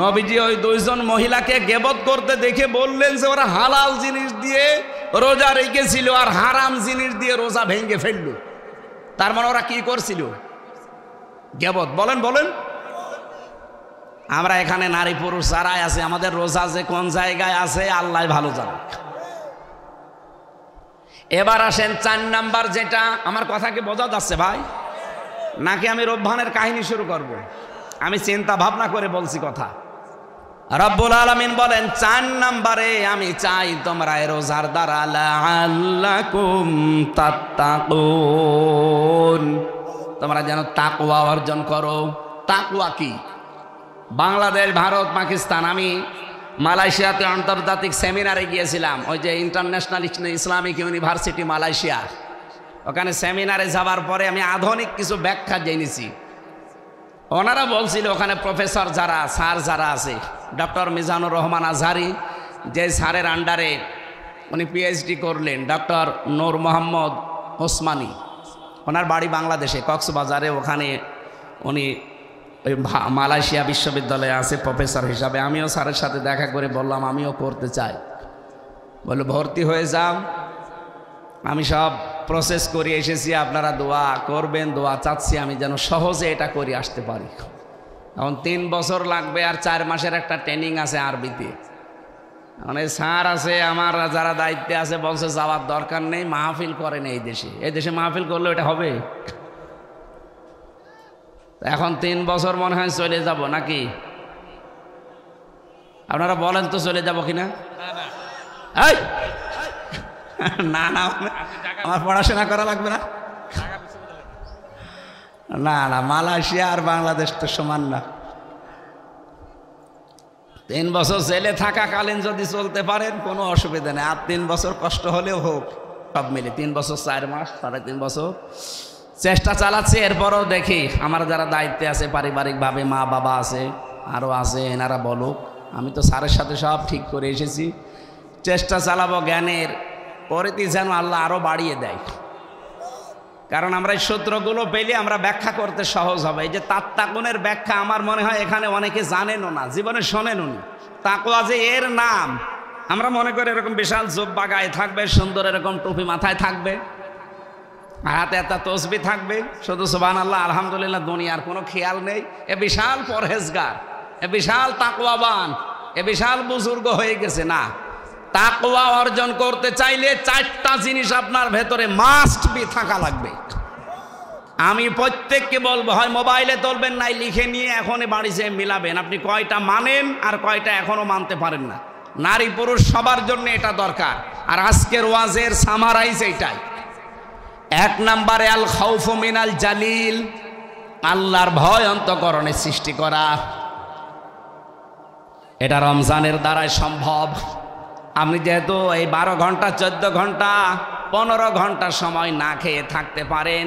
নবীজি ওই দুইজন মহিলাকে গেবত করতে দেখে বললেন যে ওরা হালাল জিনিস দিয়ে রোজা রেখেছিল আর হারাম জিনিস দিয়ে রোজা ভেঙে ফেললো। তার মানে ওরা কি করছিল? গেবত। বলেন বলেন। আমরা এখানে নারী পুরুষ যারাই আছে, আমাদের রোজা যে কোন জায়গায় আছে আল্লাহ ভালো জানে। এবার আসেন 4 নাম্বার যেটা। আমার কথা কি বোঝা যাচ্ছে ভাই, নাকি আমি রব্বানের কাহিনী শুরু করব? আমি চিন্তা ভাবনা করে বলছি কথা। রব্বুল আলামিন বলেন 4 নাম্বারে আমি চাই তোমরা রোজার দ্বারা লাআল্লাকুম তাত্তাকুন, তোমরা যেন তাকওয়া অর্জন করো। তাকওয়া কি? বাংলাদেশ, ভারত, পাকিস্তান, আমি মালয়েশিয়াতে আন্তর্জাতিক সেমিনারে গিয়েছিলাম, ওই যে ইন্টারন্যাশনাল ইসলামিক ইউনিভার্সিটি মালয়েশিয়া। ওখানে সেমিনারে যাওয়ার পরে আমি আধুনিক কিছু ব্যাখ্যা জেনেছি। ওনারা বলছিল ওখানে প্রফেসর যারা, স্যার যারা আছে, ডক্টর মিজানুর রহমান আজহারি, যে স্যারের আন্ডারে উনি পিএইচডি করলেন, ডক্টর নূর মোহাম্মদ ওসমানী, ওনার বাড়ি বাংলাদেশে কক্সবাজারে। ওখানে উনি ওই মালয়েশিয়া বিশ্ববিদ্যালয়ে আছে প্রফেসর হিসাবে। আমিও স্যারের সাথে দেখা করে বললাম আমিও করতে চাই। বললো ভর্তি হয়ে যাও, আমি সব প্রসেস করে এসেছি, আপনারা দোয়া করবেন, দোয়া চাচ্ছি আমি যেন সহজে এটা করে আসতে পারি। এখন 3 বছর লাগবে আর 4 মাসের একটা ট্রেনিং আছে আরবিতে। মানে স্যার আছে আমার যারা দায়িত্বে আছে বলছে যাওয়ার দরকার নেই, মাহফিল করেন এই দেশে। এই দেশে মাহফিল করলে এটা হবে? এখন 3 বছর মনে হয় চলে যাব নাকি? আপনারা বলেন তো চলে যাব কিনা? না না, আমার পড়াশোনা করা লাগবে না। না না, মালয়েশিয়া আর বাংলাদেশ তো সমান না। 3 বছর জেলে থাকাকালীন যদি চলতে পারেন কোনো অসুবিধা নেই, আর 3 বছর কষ্ট হলেও হোক, সব মিলে 3 বছর 4 মাস 3.5 বছর চেষ্টা চালাচ্ছি। এরপরও দেখি আমার যারা দায়িত্বে আছে পারিবারিকভাবে, মা বাবা আছে, আরও আছে, এনারা বলুক। আমি তো স্যারের সাথে সব ঠিক করে এসেছি, চেষ্টা চালাবো জ্ঞানের পরিধি যেন আল্লাহ আরও বাড়িয়ে দেয়। কারণ আমরা এই সূত্রগুলো পেলে আমরা ব্যাখ্যা করতে সহজ হবে। এই যে তাত্তাকুনের ব্যাখ্যা আমার মনে হয় এখানে অনেকে জানেনও না, জীবনে শোনেনও নি। তাকওয়া যে এর নাম, আমরা মনে করি এরকম বিশাল জুব্বা গায়ে থাকবে, সুন্দর এরকম টুপি মাথায় থাকবে, হাতে একটা তসবিহ থাকবে, শুধু সুবহানাল্লাহ আলহামদুলিল্লাহ, দুনিয়ার কোনো খেয়াল নেই। এ বিশাল পরহেজগার, এ বিশাল তাকওয়াবান, এ বিশাল বুজুর্গ হয়ে গেছে। না, তাকওয়া অর্জন করতে চাইলে 4টা জিনিস আপনার ভেতরে মাস্ট বি থাকা লাগবে। আমি প্রত্যেককে বলবো, হয় মোবাইলে তুলবেন, নাই লিখে নিয়ে এখনই বাড়ি যেয়ে মিলাবেন আপনি কয়টা মানেন আর কয়টা এখনো মানতে পারেন না। নারী পুরুষ সবার জন্য এটা দরকার। আর আজকের ওয়াজের সামারাইজ এইটাই। 1 নম্বরে আল খাউফু মিনাল জালিল, আল্লাহর ভয় অন্তঃকরণে সৃষ্টি করা। এটা রমজানের দ্বারাই সম্ভব। আপনি যেহেতু এই 12 ঘন্টা 14 ঘন্টা 15 ঘন্টা সময় না খেয়ে থাকতে পারেন,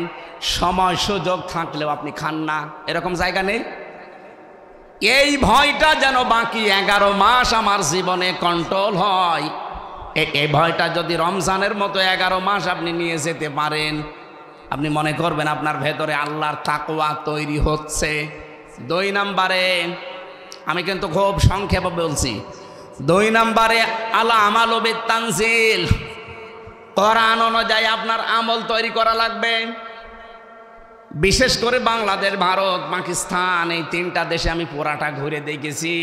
সময় সুযোগ থাকলেও আপনি খান না, এরকম জায়গা নেই। এই ভয়টা যেন বাকি 11 মাস আমার জীবনে কন্ট্রোল হয়, এই ভয়টা যদি রমজানের মতো 11 মাস আপনি নিয়ে যেতে পারেন, আপনি মনে করবেন আপনার ভেতরে আল্লাহর তাকওয়া তৈরি হচ্ছে। 2 নম্বরে, আমি কিন্তু খুব সংক্ষেপে বলছি, 2 নম্বরে আলা আমালু বিতানজিল, কোরআন অনুযায়ী আপনার আমল তৈরি করা লাগবে। বিশেষ করে বাংলাদেশ, ভারত, পাকিস্তান, এই 3টা দেশে আমি পুরাটা ঘুরে দেখেছি।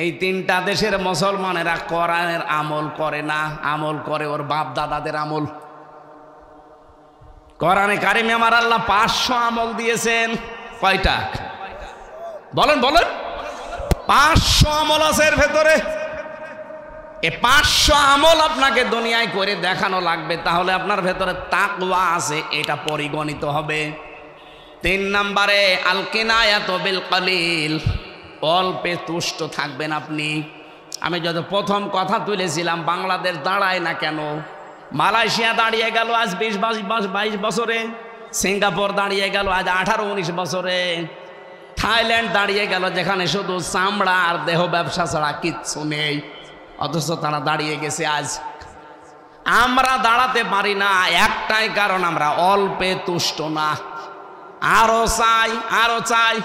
এই 3টা দেশের মুসলমানেরা কোরআনের আমল করে না, আমল করে ওর বাপ দাদাদের আমল। কোরআনে কারিমে আমার আল্লাহ 500 আমল দিয়েছেন। কয়টা বলেন বলেন? 500 আমল আছে এর ভেতরে। এই 500 আমল আপনাকে দুনিয়ায় করে দেখানো লাগবে, তাহলে আপনার ভেতরে তাকওয়া আছে এটা পরিগণিত হবে। 3 নম্বরে আল কিনায়াতু বিল কলিল, অল্পে তুষ্ট থাকবেন আপনি। আমি যত প্রথম কথা তুলেছিলাম বাংলাদেশ দাঁড়ায় না কেন, মালয়েশিয়া দাঁড়িয়ে গেল আজ 20-22 বছরে, সিঙ্গাপুর দাঁড়িয়ে গেল আজ 18-19 বছরে, থাইল্যান্ড দাঁড়িয়ে গেল যেখানে শুধু চামড়া আর দেহ ব্যবসা ছাড়া কিচ্ছু নেই, অথচ তারা দাঁড়িয়ে গেছে আজ। আমরা দাঁড়াতে পারি না একটাই কারণ, আমরা অল্পে তুষ্ট না, আরো চাই আরো চাই।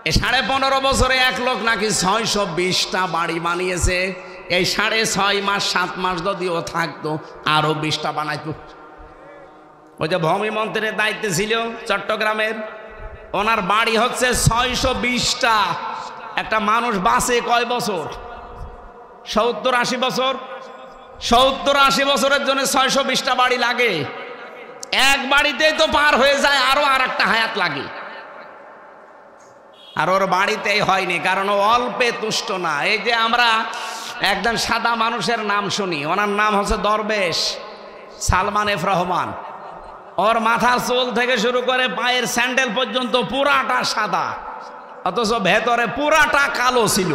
এই 15.5 বছরে এক লোক নাকি 620টা বাড়ি বানিয়েছে। এই 6.5 মাস 7 মাস যদিও থাকতো আরো 20টা বানাইতো। ওই যে ভূমি মন্ত্রীর দায়িত্বে ছিল চট্টগ্রামের, ওনার বাড়ি হচ্ছে 620টা। একটা মানুষ বাঁচে কয় বছর? 70-80 বছর। 70-80 বছরের জন্য 620টা বাড়ি লাগে। এক বাড়িতেই তো পার হয়ে যায়, আরো আর একটা হায়াত লাগে। আর ওর বাড়িতেই হয়নি, কারণ ও অল্পে তুষ্ট না। এই যে আমরা একজন সাদা মানুষের নাম শুনি, ওনার নাম হচ্ছে দরবেশ সালমান এফ রহমান। ওর মাথার চুল থেকে শুরু করে পায়ের স্যান্ডেল পর্যন্ত পুরাটা সাদা, অথচ ভেতরে পুরাটা কালো ছিল।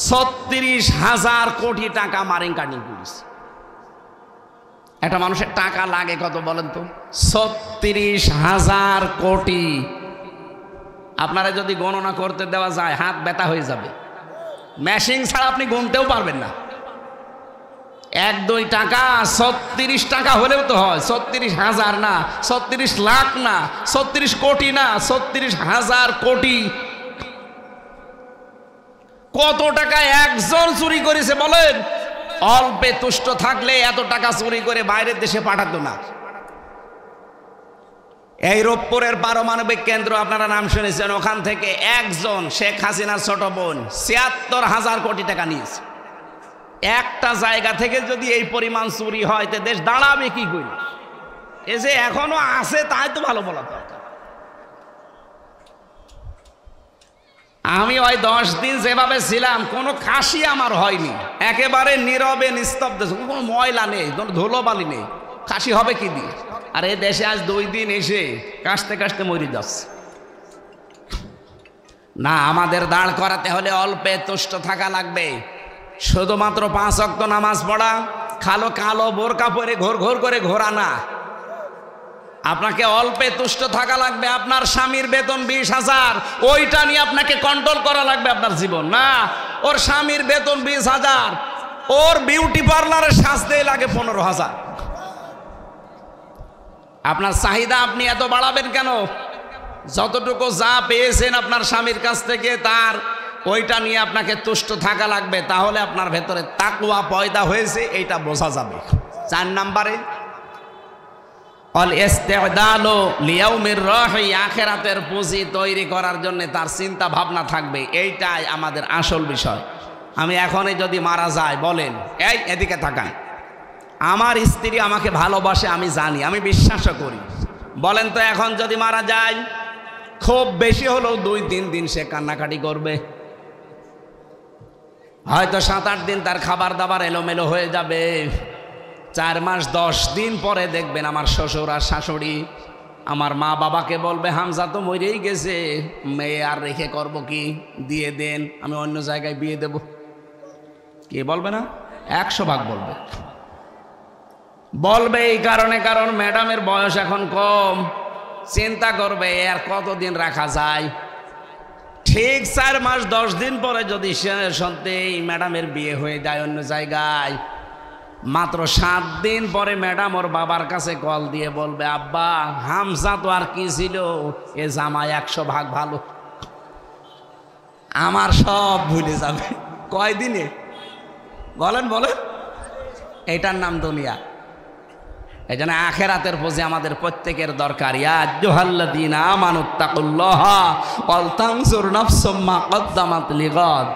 36,000 কোটি টাকা মারিং কাটিং করেছে। একটা মানুষের টাকা লাগে কত বলেন তো? 36,000 কোটি। আপনারা যদি গণনা করতে দেওয়া যায় হাত ব্যথা হয়ে যাবে। মেশিন ছাড়া আপনি গুনতেও পারবেন না। 1-2 টাকা 36 টাকা হলেও তো হয়। 36,000 না, 36 লাখ না, 36 কোটি না, 36,000 কোটি। কত টাকা একজন চুরি করেছে বলেন? অল্পে তুষ্ট থাকলে এত টাকা চুরি করে বাইরের দেশে পাঠাতো না। এই রূপপুরের পারমাণবিক কেন্দ্র আপনারা নাম শুনেছেন, ওখান থেকে একজন শেখ হাসিনার ছোট বোন 76,000 কোটি টাকা নিয়েছে। একটা জায়গা থেকে যদি এই পরিমাণ চুরি হয় তে দেশ দাঁড়াবে কি করে? এ যে এখনো আছে তাই তো ভালো বলা দরকার। আমি ওই 10 দিন যেভাবে ছিলাম কোনো কাশি আমার হয়নি, একেবারে নীরবে নিস্তব্ধ, কোনো ময়লা নেই, কোনো ধুলোবালি নেই। কাশি হবে কি দিয়ে? আর এই দেশে আজ 2 দিন এসে কাশতে কাশতে মরে যাচ্ছে। না, আমাদের দাঁড় করাতে হলে অল্পে তুষ্ট থাকা লাগবে। শুধুমাত্র 5 ওয়াক্ত নামাজ পড়া, কালো বোরকা পরে ঘোর ঘোর করে ঘোরা না। আপনাকে অল্পে তুষ্ট থাকা লাগবে। আপনার স্বামীর বেতন 20,000, ওইটা নিয়ে আপনাকে কন্ট্রোল করা লাগবে আপনার জীবন। না, ওর স্বামীর বেতন 20,000, ওর বিউটি পার্লারে সাজতেই লাগে 15,000। আপনার চাহিদা আপনি এত বাড়াবেন কেন? যতটুকু যা পেয়েছেন আপনার স্বামীর কাছ থেকে তার ওইটা নিয়ে আপনাকে তুষ্ট থাকা লাগবে, তাহলে আপনার ভেতরে তাকওয়া পয়দা হয়েছে এইটা বোঝা যাবে। 4 নম্বরে অল ইস্তিদালু লিয়াউমির রাহি, আখিরাতের পুঁজি তৈরি করার জন্য তার চিন্তা ভাবনা থাকবে। এইটাই আমাদের আসল বিষয়। আমি এখনই যদি মারা যাই, বলেন এই এদিকে তাকান, আমার স্ত্রী আমাকে ভালোবাসে, আমি জানি, আমি বিশ্বাসও করি। বলেন তো এখন যদি মারা যায়, খুব বেশি হলেও 2-3 দিন সে কান্নাকাটি করবে। হয়তো 7-8 দিন তার খাবার দাবার এলোমেলো হয়ে যাবে। 4 মাস 10 দিন পরে দেখবেন আমার শ্বশুর আর শাশুড়ি আমার মা বাবাকে বলবে, হামজা তো মরেই গেছে, মেয়ে আর রেখে করব কি, দিয়ে দেন, আমি অন্য জায়গায় বিয়ে দেব। কি বলবে না? 100 ভাগ বলবে। বলবে এই কারণে, কারণ ম্যাডামের বয়স এখন কম, চিন্তা করবে আর কতদিন রাখা যায়। ঠিক 4 মাস 10 দিন পরে যদি সত্যি ম্যাডামের বিয়ে হয়ে যায় অন্য জায়গায়, মাত্র 7 দিন পরে ম্যাডাম ওর বাবার কাছে কল দিয়ে বলবে, আব্বা হামজা তো আর কি ছিল, এ জামাই 100 ভাগ ভালো, আমার সব ভুলে যাবে। কয়দিনে? বলেন বলেন। এটার নাম দুনিয়া। এই জন্য আখেরাতের প্রতি আমাদের প্রত্যেকের দরকার। ইয়া আইয়ুহাল্লাযীনা আমানুত্তাকুল্লাহা ওয়াল তানজুর নাফসুম মা কদ্দামাত লিগাদ।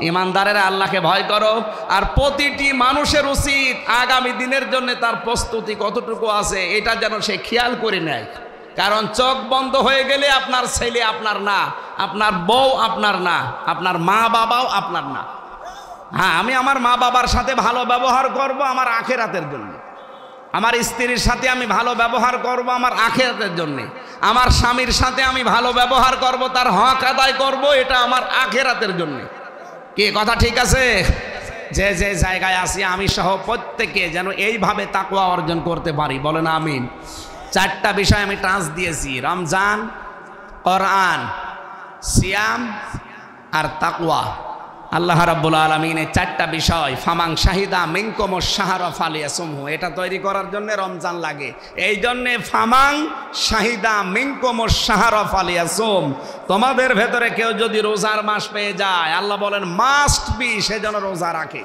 ঈমানদারেরা আল্লাহকে ভয় করো, আর প্রতিটি মানুষের উচিত আগামী দিনের জন্য তার প্রস্তুতি কতটুকু আছে এটা যেন সে খেয়াল করে নেয়। কারণ চোখ বন্ধ হয়ে গেলে আপনার ছেলে আপনার না, আপনার বউ আপনার না, আপনার মা বাবাও আপনার না। হ্যাঁ, আমি আমার মা বাবার সাথে ভালো ব্যবহার করব আমার আখেরাতের জন্য, আমার স্ত্রীর সাথে আমি ভালো ব্যবহার করব আমার আখেরাতের জন্য, আমার স্বামীর সাথে আমি ভালো ব্যবহার করব, তার হক আদায় করব, এটা আমার আখেরাতের জন্য। কি কথা ঠিক আছে? যে যে জায়গায় আছি আমি সহ প্রত্যেকে যেন এইভাবে তাকওয়া অর্জন করতে পারি, বলেন আমিন। 4টা বিষয় আমি টাচ দিয়েছি, রমজান, কোরআন, সিয়াম আর তাকওয়া। আল্লাহ রাব্বুল আলামিন এই 4টা বিষয়, ফামাং শাহিদা মিনকুমুশ শাহরা ফালিয়াসুমহু, এটা তৈরি করার জন্য রমজান লাগে। এই জন্যে ফামাং শাহিদা মিনকুমুশ শাহরা ফালিয়াসুম, তোমাদের ভেতরে কেউ যদি রোজার মাস পেয়ে যায়, আল্লাহ বলেন মাস্ট বি, সে যেন রোজা রাখে।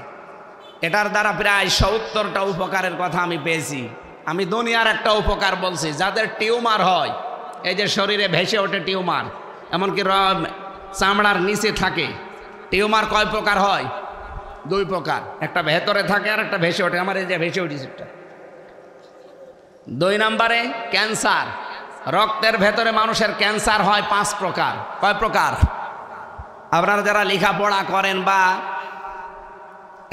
এটার দ্বারা প্রায় 70টা উপকারের কথা আমি পেয়েছি। আমি দুনিয়ার একটা উপকার বলছি, যাদের টিউমার হয়, এই যে শরীরে ভেসে ওঠে টিউমার, এমনকি চামড়ার নিচে থাকে। টিউমার কয় প্রকার হয়? 2 প্রকার, একটা ভেতরে থাকে আর একটা ভেসে ওঠে। আমার এই যে ভেসে উঠেছে একটা। 2 নম্বরে ক্যান্সার, রক্তের ভেতরে মানুষের ক্যান্সার হয় 5 প্রকার। কয় প্রকার? আপনারা যারা লেখাপড়া করেন বা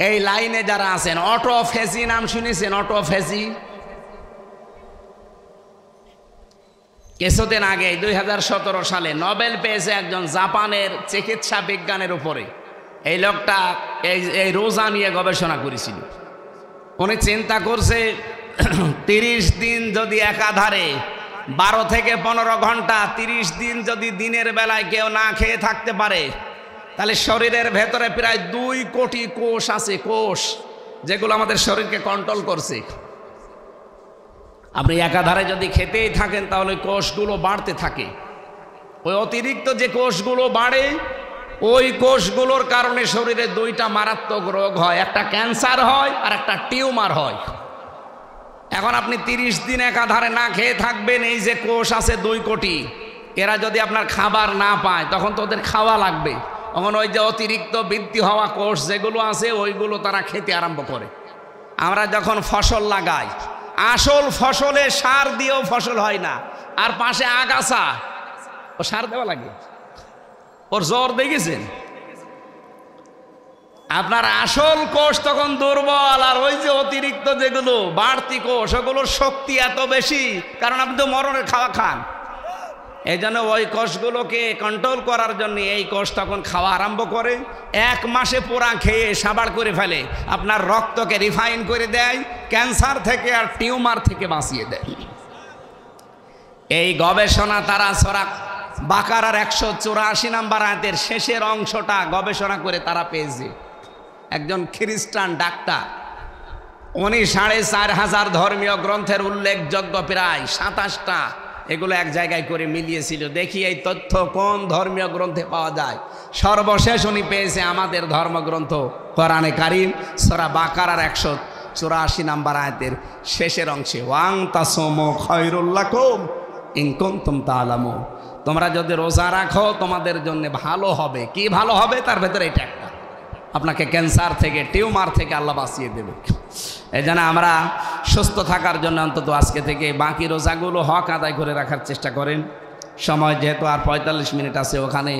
এই লাইনে যারা আছেন, অটোফেজি নাম শুনেছেন? অটোফেজি কিছুদিন আগে 2017 সালে নোবেল পেয়েছে একজন জাপানের চিকিৎসা বিজ্ঞানের উপরে। এই লোকটা এই রোজা নিয়ে গবেষণা করেছিল। উনি চিন্তা করছে 30 দিন যদি একাধারে 12 থেকে 15 ঘন্টা 30 দিন যদি দিনের বেলায় কেউ না খেয়ে থাকতে পারে, তাহলে শরীরের ভেতরে প্রায় 2 কোটি কোষ আছে, কোষ যেগুলো আমাদের শরীরকে কন্ট্রোল করছে। আপনি একাধারে যদি খেতেই থাকেন তাহলে কোষগুলো বাড়তে থাকে। ওই অতিরিক্ত যে কোষগুলো বাড়ে, ওই কোষগুলোর কারণে শরীরে 2টা মারাত্মক রোগ হয়, একটা ক্যান্সার হয় আর একটা টিউমার হয়। এখন আপনি 30 দিন একাধারে না খেয়ে থাকবেন, এই যে কোষ আছে 2 কোটি, এরা যদি আপনার খাবার না পায় তখন তো ওদের খাওয়া লাগবে। তখন ওই যে অতিরিক্ত বৃদ্ধি হওয়া কোষ যেগুলো আছে ওইগুলো তারা খেতে আরম্ভ করে। আমরা যখন ফসল লাগাই, আসল ফসলে সার দিয়েও ফসল হয় না, আর পাশে আগাছা, ও সার দেওয়া লাগে, ওর জ্বর দেখেছেন? আপনার আসল কোষ তখন দুর্বল, আর ওই যে অতিরিক্ত যেগুলো বাড়তি কোষ, ওগুলোর শক্তি এত বেশি, কারণ আপনি তো মরণের খাওয়া খান। এই জন্য ওই কোষগুলোকে কন্ট্রোল করার জন্য এই কোষ তখন খাওয়া আরম্ভ করে। 1 মাসে পোড়া খেয়ে সাবাড় করে ফেলে, আপনার রক্তকে রিফাইন করে দেয়, ক্যান্সার থেকে আর টিউমার থেকে বাঁচিয়ে দেয়। এই গবেষণা তারা সূরা বাকারার 184 নম্বর আয়াতের শেষের অংশটা গবেষণা করে তারা পেয়েছে। একজন খ্রিস্টান ডাক্তার, উনি 4500 ধর্মীয় গ্রন্থের উল্লেখযোগ্য প্রায় 27টা, এগুলো এক জায়গায় করে মিলিয়েছিল, দেখি এই তথ্য কোন ধর্মীয় গ্রন্থে পাওয়া যায়। সর্বশেষ উনি পেয়েছে আমাদের ধর্মগ্রন্থ কোরআনে কারীম সূরা বাকারার 184 নম্বর আয়াতের শেষের অংশে, ওয়াং তাসুমু খায়রুল লাকুম ইন কুনতুম তা'লামুন, তোমরা যদি রোজা রাখো তোমাদের জন্য ভালো হবে। কি ভালো হবে? তার ভেতরে এটা একটা, আপনাকে ক্যান্সার থেকে টিউমার থেকে আল্লাহ বাঁচিয়ে দেবে। এই জন্য আমরা সুস্থ থাকার জন্য অন্তত আজকে থেকে বাকি রোজাগুলো হক আদায় করে রাখার চেষ্টা করেন। সময় যেহেতু আর 45 মিনিট আছে, ওখানে